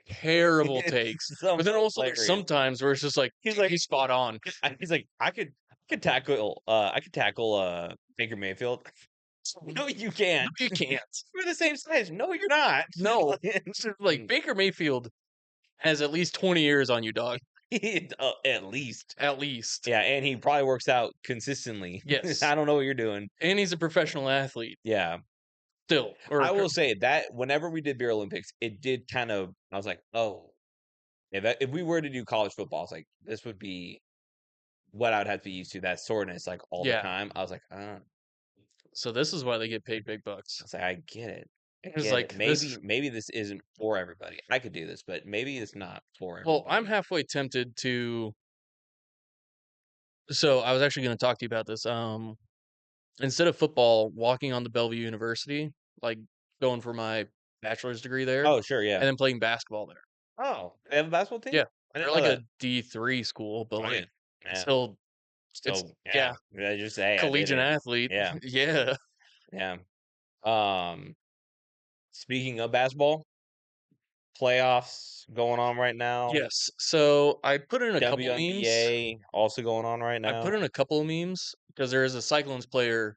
Terrible takes. some But then also there's hilarious. sometimes where it's just like He's like he's spot on. he's like I could tackle Baker Mayfield. No, you No, can't. you can't. We're the same size. No, you're not. No. It's just like Baker Mayfield has at least 20 years on you, dog. At least. At least. Yeah, and he probably works out consistently. Yes. I don't know what you're doing. And he's a professional athlete Yeah. still. I Or will say that whenever we did Beer Olympics, it did kind of I was like, "Oh, if we were to do college football, I was like, this would be what I would have to be used to, that soreness like all the yeah. time." I was like, I So this is why they get paid big bucks. was like, I get it. I It's get it. like this Maybe this isn't for everybody. I could do this, but maybe it's not for well, I'm everybody. halfway tempted to so I was actually going to talk to you about this. Instead of football, walking on the Bellevue University, like going for my bachelor's degree there, Oh, sure, yeah. and then playing basketball there. Oh, they have a basketball team? Yeah, I they're didn't know like a that. D3 school, but Oh, yeah. like Yeah. still, it's So, yeah. yeah, I just say I did collegiate it. athlete. Yeah. Yeah. Yeah. Um, speaking of basketball, playoffs going on right now. Yes. So I put in a couple memes. WNBA also going on right I now. put in a couple of memes because there is a Cyclones player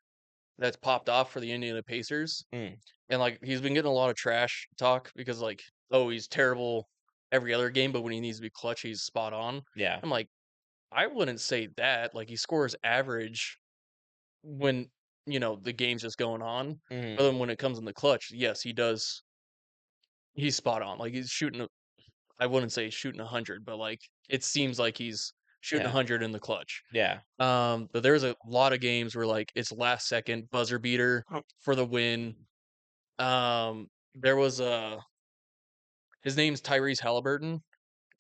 that's popped off for the Indiana Pacers, Mm, and like he's been getting a lot of trash talk because like oh he's terrible every other game, but when he needs to be clutch, he's spot on. yeah. I'm like I wouldn't say that. Like he scores average when the game's just going on, Mhm. but then when it comes in the clutch, yes, he does. He's spot on. Like he's shooting. I wouldn't say shooting 100, but like it seems like he's shooting Yeah. 100 in the clutch. Yeah. But there's a lot of games where like it's last second buzzer beater for the win. There was his name's Tyrese Halliburton,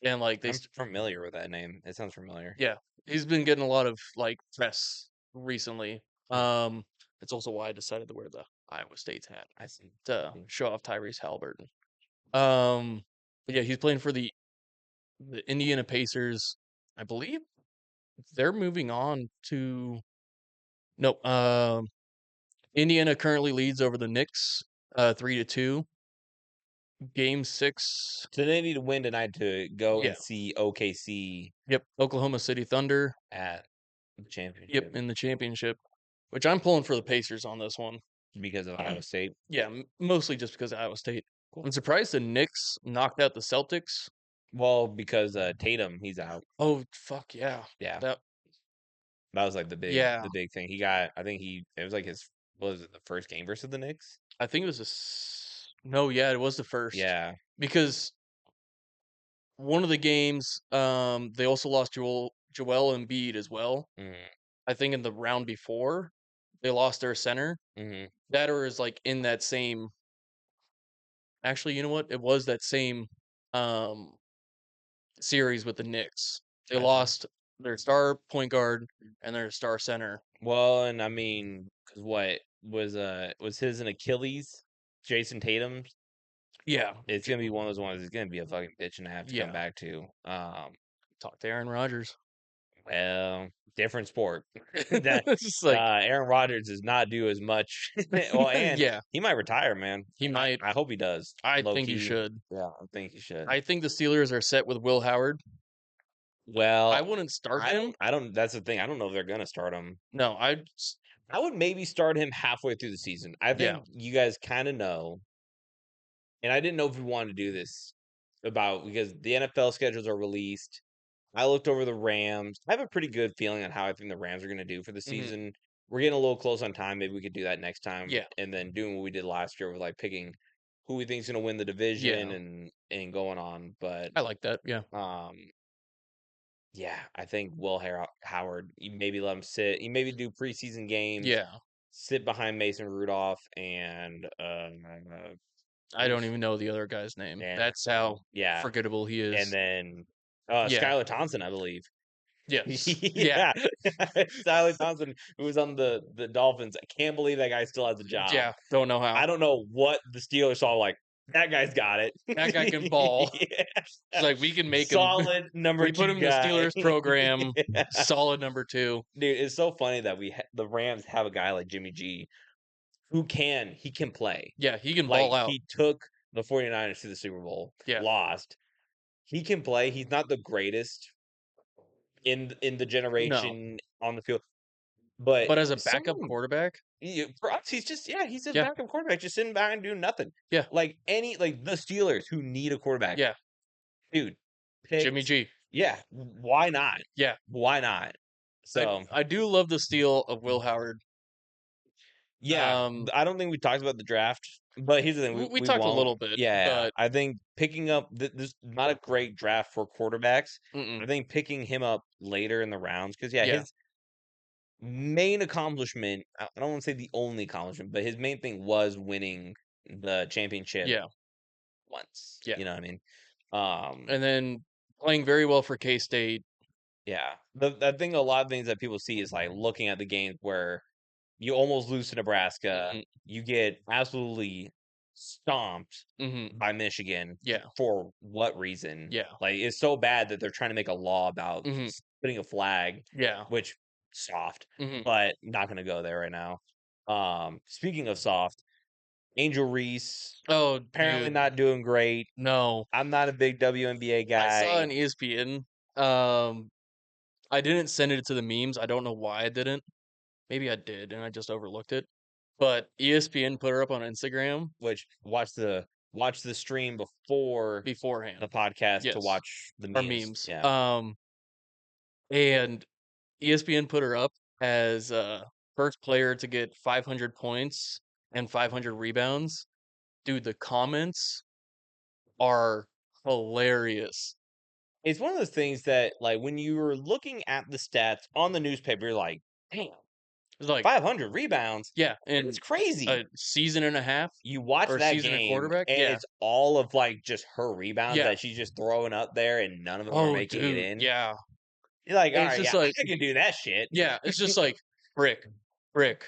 and like I'm familiar with that name. It sounds familiar. yeah, he's been getting a lot of like press recently. Hmm. It's also why I decided to wear the Iowa State's hat I see. to See. show off Tyrese Halliburton. Um, but yeah, he's playing for the Indiana Pacers. I believe they're moving on to no. Indiana currently leads over the Knicks, 3-2. Game 6. So they need to win tonight to go Yeah. and see OKC Yep. Oklahoma City Thunder. at the Yep. championship In the championship, which I'm pulling for the Pacers on this one. because of Iowa State. Yeah, mostly just because of Iowa State. Cool. I'm surprised the Knicks knocked out the Celtics. Well, because Tatum, he's out. Oh fuck yeah. Yeah, That that was like yeah. the big thing. He got. I think it was like his. Was it the first game versus the Knicks? I think it was no, yeah, it was the first. Yeah. Because one of the games, they also lost Joel Embiid as well. Mm-hmm. I think in the round before, they lost their center. Mm-hmm. That or is like in that same. Actually, you know what? It was that same um series with the Knicks. They I see. lost their star point guard and their star center. Well, and I mean, because what was his an Achilles? Jason Tatum's. Yeah, It's gonna be one of those ones. It's gonna be a fucking bitch and a half to come yeah. back to. Talk to Aaron Rodgers. Well, different sport. That It's just like, Aaron Rodgers does not do as much. Well, and yeah, he might retire, man. he might. I hope he does. I Low think he key. should. Yeah, I think he should. I think the Steelers are set with Will Howard. Well, I wouldn't start him. I don't. That's the thing. I don't know if they're gonna start him. No, I would maybe start him halfway through the season. I think yeah. you guys kind of know, and I didn't know if we wanted to do this because the NFL schedules are released. I looked over the Rams. I have a pretty good feeling on how I think the Rams are going to do for the Mhm. season. We're getting a little close on time. Maybe we could do that next time. Yeah. And then doing what we did last year with like picking who we think's going to win the division Yeah. and going on. But I like that. Yeah. um, yeah, I think Howard. You maybe let him sit. You maybe do preseason games. Yeah. Sit behind Mason Rudolph and I don't even know the other guy's name. and That's how yeah, forgettable he and is. then Yeah. Skylar Thompson, I believe. Yes. Yeah. Yeah, Skylar Thompson, who was on the Dolphins. I can't believe that guy still has a job. Yeah. Don't know I how. don't know what the Steelers saw. Like that guy's got it. That guy can ball. Yeah. It's like we can make him. Solid number We put two him in the guy. Steelers program. Yeah. Solid number 2. Dude, it's so funny that the Rams have a guy like Jimmy G who he can play. Yeah, he can Like ball out. he took the 49ers to the Super Bowl. Yeah. Lost. He can play. He's not the greatest in the No. generation on the field. But But as a backup quarterback, for us, he's just he's a Yeah. backup quarterback, just sitting back and doing nothing. Yeah. Like the Steelers who need a quarterback. yeah, Dude, Jimmy G. Yeah, why not? Yeah. Why not? So I do love the steal of Will Howard. yeah, I don't think we talked about the draft, but here's the thing: we talked a won't. little bit. Yeah, But I think picking up this not a great draft for quarterbacks. mm-mm. I think picking him up later in the rounds because Yeah. his main accomplishment, I don't want to say the only accomplishment, but his main thing was winning the championship Yeah. once. Yeah. You know what I mean? And then playing very well for K-State. Yeah. I think a lot of things that people see is like looking at the games where you almost lose to Nebraska, Mhm. you get absolutely stomped Mhm. by Michigan. Yeah. For what reason? Yeah. Like it's so bad that they're trying to make a law about Mhm. putting a flag, Yeah. which soft, Mhm. but not going to go there right now. Speaking of soft, Angel Reese Oh, apparently dude. not doing great. No. I'm not a big WNBA I guy. saw an ESPN. I didn't send it to the memes. I don't know why I didn't. Maybe I did and I just overlooked it. But ESPN put her up on Instagram Which watch the stream before beforehand. the podcast to Yes. watch the Or memes. memes. Yeah. And ESPN put her up as first player to get 500 points and 500 rebounds. Dude, the comments are hilarious. It's one of those things that, like, when you were looking at the stats on the newspaper, you're like, damn, It's like 500 rebounds. yeah, It's in crazy. a season and a half You watch or a that season and game, quarterback. and Yeah, it's all of like just her rebounds yeah. that she's just throwing up there, and none of them are Oh, making it dude, in. yeah. You're like, all And it's right, just yeah, like I can do that shit. yeah, it's just like brick, brick,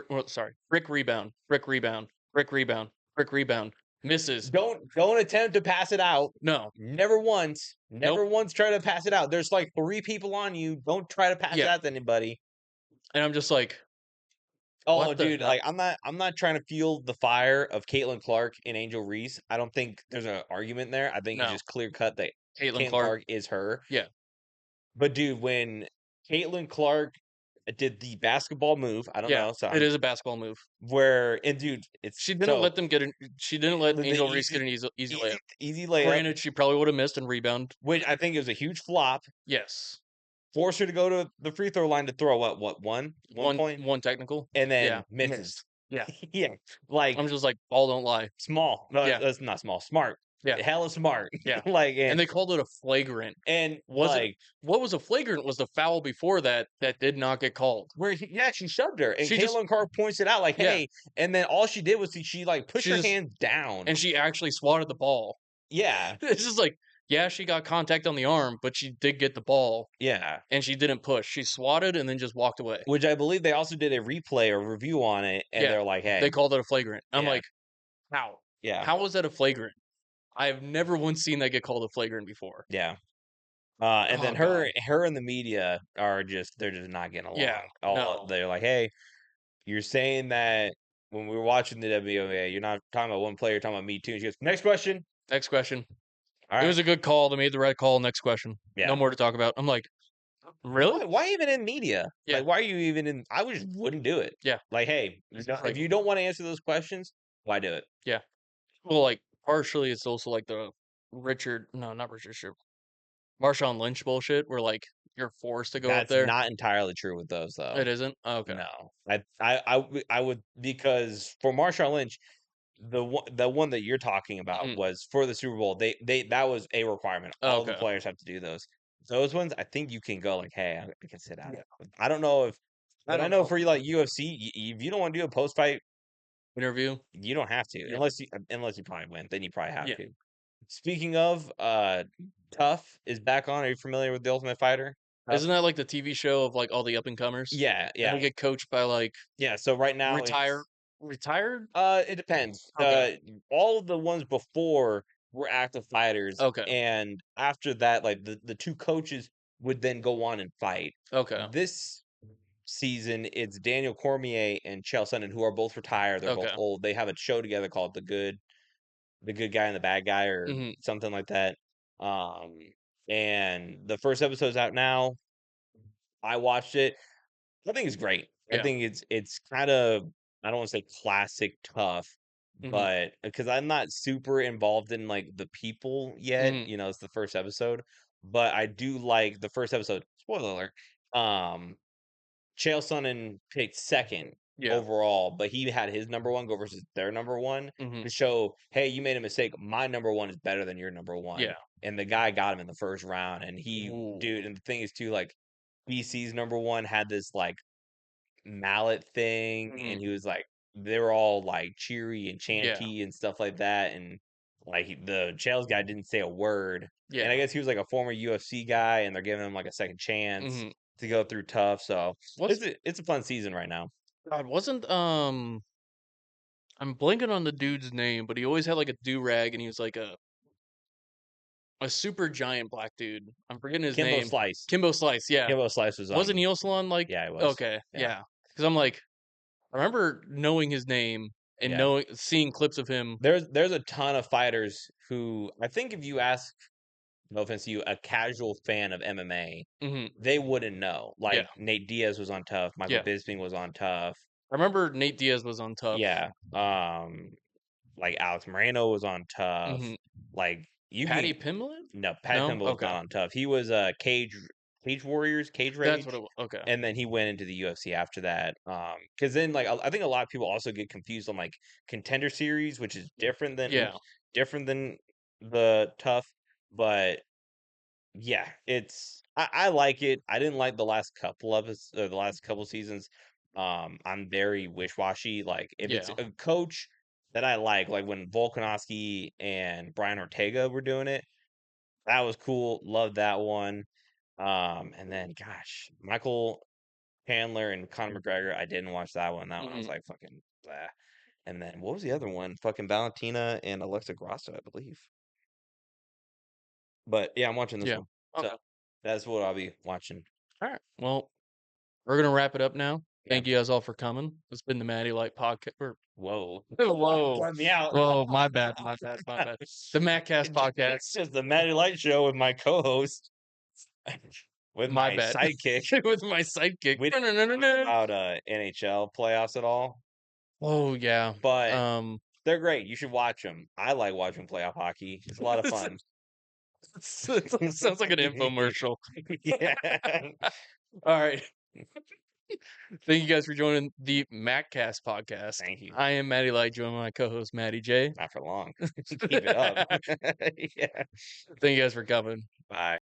well, sorry, brick rebound, brick rebound, brick rebound, brick rebound, misses. Don't attempt to pass it out. No, Never once. nope. Never once try to pass it out. There's like 3 people on you. Don't try to pass it Yeah, out to anybody. and I'm just like, Oh, what the dude, hell? like I'm not trying to fuel the fire of Caitlin Clark and Angel Reese. I don't think there's an argument there. I think it's No, just clear cut that Caitlin Caitlin Clark. Clark is her. Yeah, But dude, when Caitlin Clark did the basketball move, I don't yeah, know, so it is a basketball move. where and dude, it's She didn't so let them get an. She didn't let the Angel Reese get easy an easy easy layup. easy layup, Granted, she probably would have missed and rebound. which I think is a huge flop. Yes, Force her to go to the free throw line to throw one point, one technical. and Yeah, then misses. missed. Yeah, Yeah, like I'm just like ball don't lie. small. No, Yeah, that's not small. Smart. yeah, Hella smart. yeah. like And they called it a flagrant. and Was it? like What was a flagrant was the foul before that that did not get called. where yeah, she shoved her, and She just Caitlin Clark points it out like, yeah, hey, and then all she did was she like pushed she her just hand down. and she actually swatted the ball. Yeah, It's just like yeah, she got contact on the arm, but she did get the ball yeah. and she didn't push. She swatted and then just walked away. Which I believe they also did a replay or review on it, and Yeah, they're like, hey, they called it a flagrant. I'm yeah, like, how? yeah, How was that a flagrant? I have never once seen that get called a flagrant before. yeah. And then Oh god. her and the media are just they're just not getting Yeah. along. All No. they're like, hey, you're saying that when we were watching the WNBA, you're not talking about one player, you're talking about me too. And she goes, next question. Next question. All It right, was a good call. They made the right call. Next question. No yeah. more to talk about. I'm like, really? Why even in media? Yeah. Like, why are you even in? I would just wouldn't do it. Yeah. Like, hey, It's if like, you don't want to answer those questions, why do it? yeah. Well, like partially, it's also like the no, not Richard Schiff, Marshawn Lynch bullshit, where like you're forced to go up That's there. not entirely true with those, though. It isn't. Oh, okay. No, I would because for Marshawn Lynch, the one that you're talking about Mm. was for the Super Bowl. They that was a requirement. Oh, All the okay. players have to do those. Those ones, I think you can go like, hey, I can sit out. Yeah. I don't know if, I but I don't know know. for you like UFC, if you don't want to do a post fight, Interview. you don't have to Yeah. unless you probably win. Then you probably have Yeah. to. Speaking of, Tough is back on. Are you familiar with the Ultimate Fighter? Tough? Isn't that like the TV show of like all the up and comers? Yeah, And yeah, they get coached by like yeah. So right now retire it's retired? it depends. Okay. All of the ones before were active fighters, Okay. and after that, like the 2 coaches would then go on and fight. Okay. This season, it's Daniel Cormier and Chael Sonnen, who are both retired. They're both Okay. old. They have a show together called The Good Guy and the Bad Guy, or Mhm. something like that. Um, and the first episode's out now. I watched it. I think it's great. I Yeah. think it's kinda I don't wanna say classic Tough, Mhm. but because I'm not super involved in, like, the people yet, Mhm. it's the first episode, but I do like the first episode spoiler alert, um, Chael Sonnen picked 2nd Yeah. overall, but he had his number 1 go versus their number 1 Mhm. to show, "Hey, you made a mistake. My number 1 is better than your number Yeah. 1." And the guy got him in the first round, and Ooh. dude, and the thing is too, like, BC's number 1 had this, like, mallet thing, Mhm. and he was like they were all, like, cheery and Yeah. chanty and stuff like that, and, like, the Chaels guy didn't say a word, and I Yeah. guess he was, like, a former UFC guy, and they're giving him, like, a second chance Mhm. to go through Tough, so What's it's a fun season right now. God, wasn't, I'm blanking on the dude's name, but he always had, like, a do-rag, and he was, like, a super giant black dude. I'm forgetting his Kimbo name. Slice. Kimbo Slice, yeah. Kimbo Slice was Wasn't on. Neil Salon, like Yeah, it was. okay, Yeah, yeah. Because 'Cause I'm like, I remember knowing his name and yeah. seeing clips of him. There's a ton of fighters who I think if you ask, no offense to you, a casual fan of MMA, Mhm. they wouldn't know. Yeah, Like, Nate Diaz was on Tough, Michael yeah. Bisping was on Tough. I remember Nate Diaz was on Tough. Yeah, like, Alex Moreno was on Tough. Mhm. Like, you Patty can Pimblett? no, Pat No? Pimble was Okay. not on Tough. He was, Cage Warriors, Cage That's what it Rage, okay. and then he went into the UFC after that, because then, like, I think a lot of people also get confused on, like, Contender Series, which is Yeah. different than the Tough, but yeah, I like it. I didn't like the last couple seasons. I'm very wish-washy. Like if it's Yeah. a coach that I like when Volkanovski and Brian Ortega were doing it, that was cool. Loved that one. And then gosh, Michael Chandler and Conor McGregor, I didn't watch that one. That one I was Mhm. like fucking blah. And then what was the other one? Fucking Valentina and Alexa Grasso, I believe. But yeah, I'm watching this Yeah. one. So Okay. that's what I'll be watching. All right. Well, we're gonna wrap it up now. Yeah. Thank you guys all for coming. It's been the MattyLight podcast. Whoa. Whoa. Let me out. Whoa, my bad, my bad, my bad. The MattCast It's podcast. just the Matty Light show with my co-host, with My my bad. sidekick. With my sidekick. We didn't talk about NHL playoffs at all, Oh yeah. but they're great. You should watch them. I like watching playoff hockey. It's a lot of fun. Sounds like an infomercial. Yeah. All right. Thank you guys for joining the MattCast podcast. Thank you. I am Matty Light, joined by my co-host Matty J. Not for long. Keep it up. Yeah. Thank you guys for coming. Bye.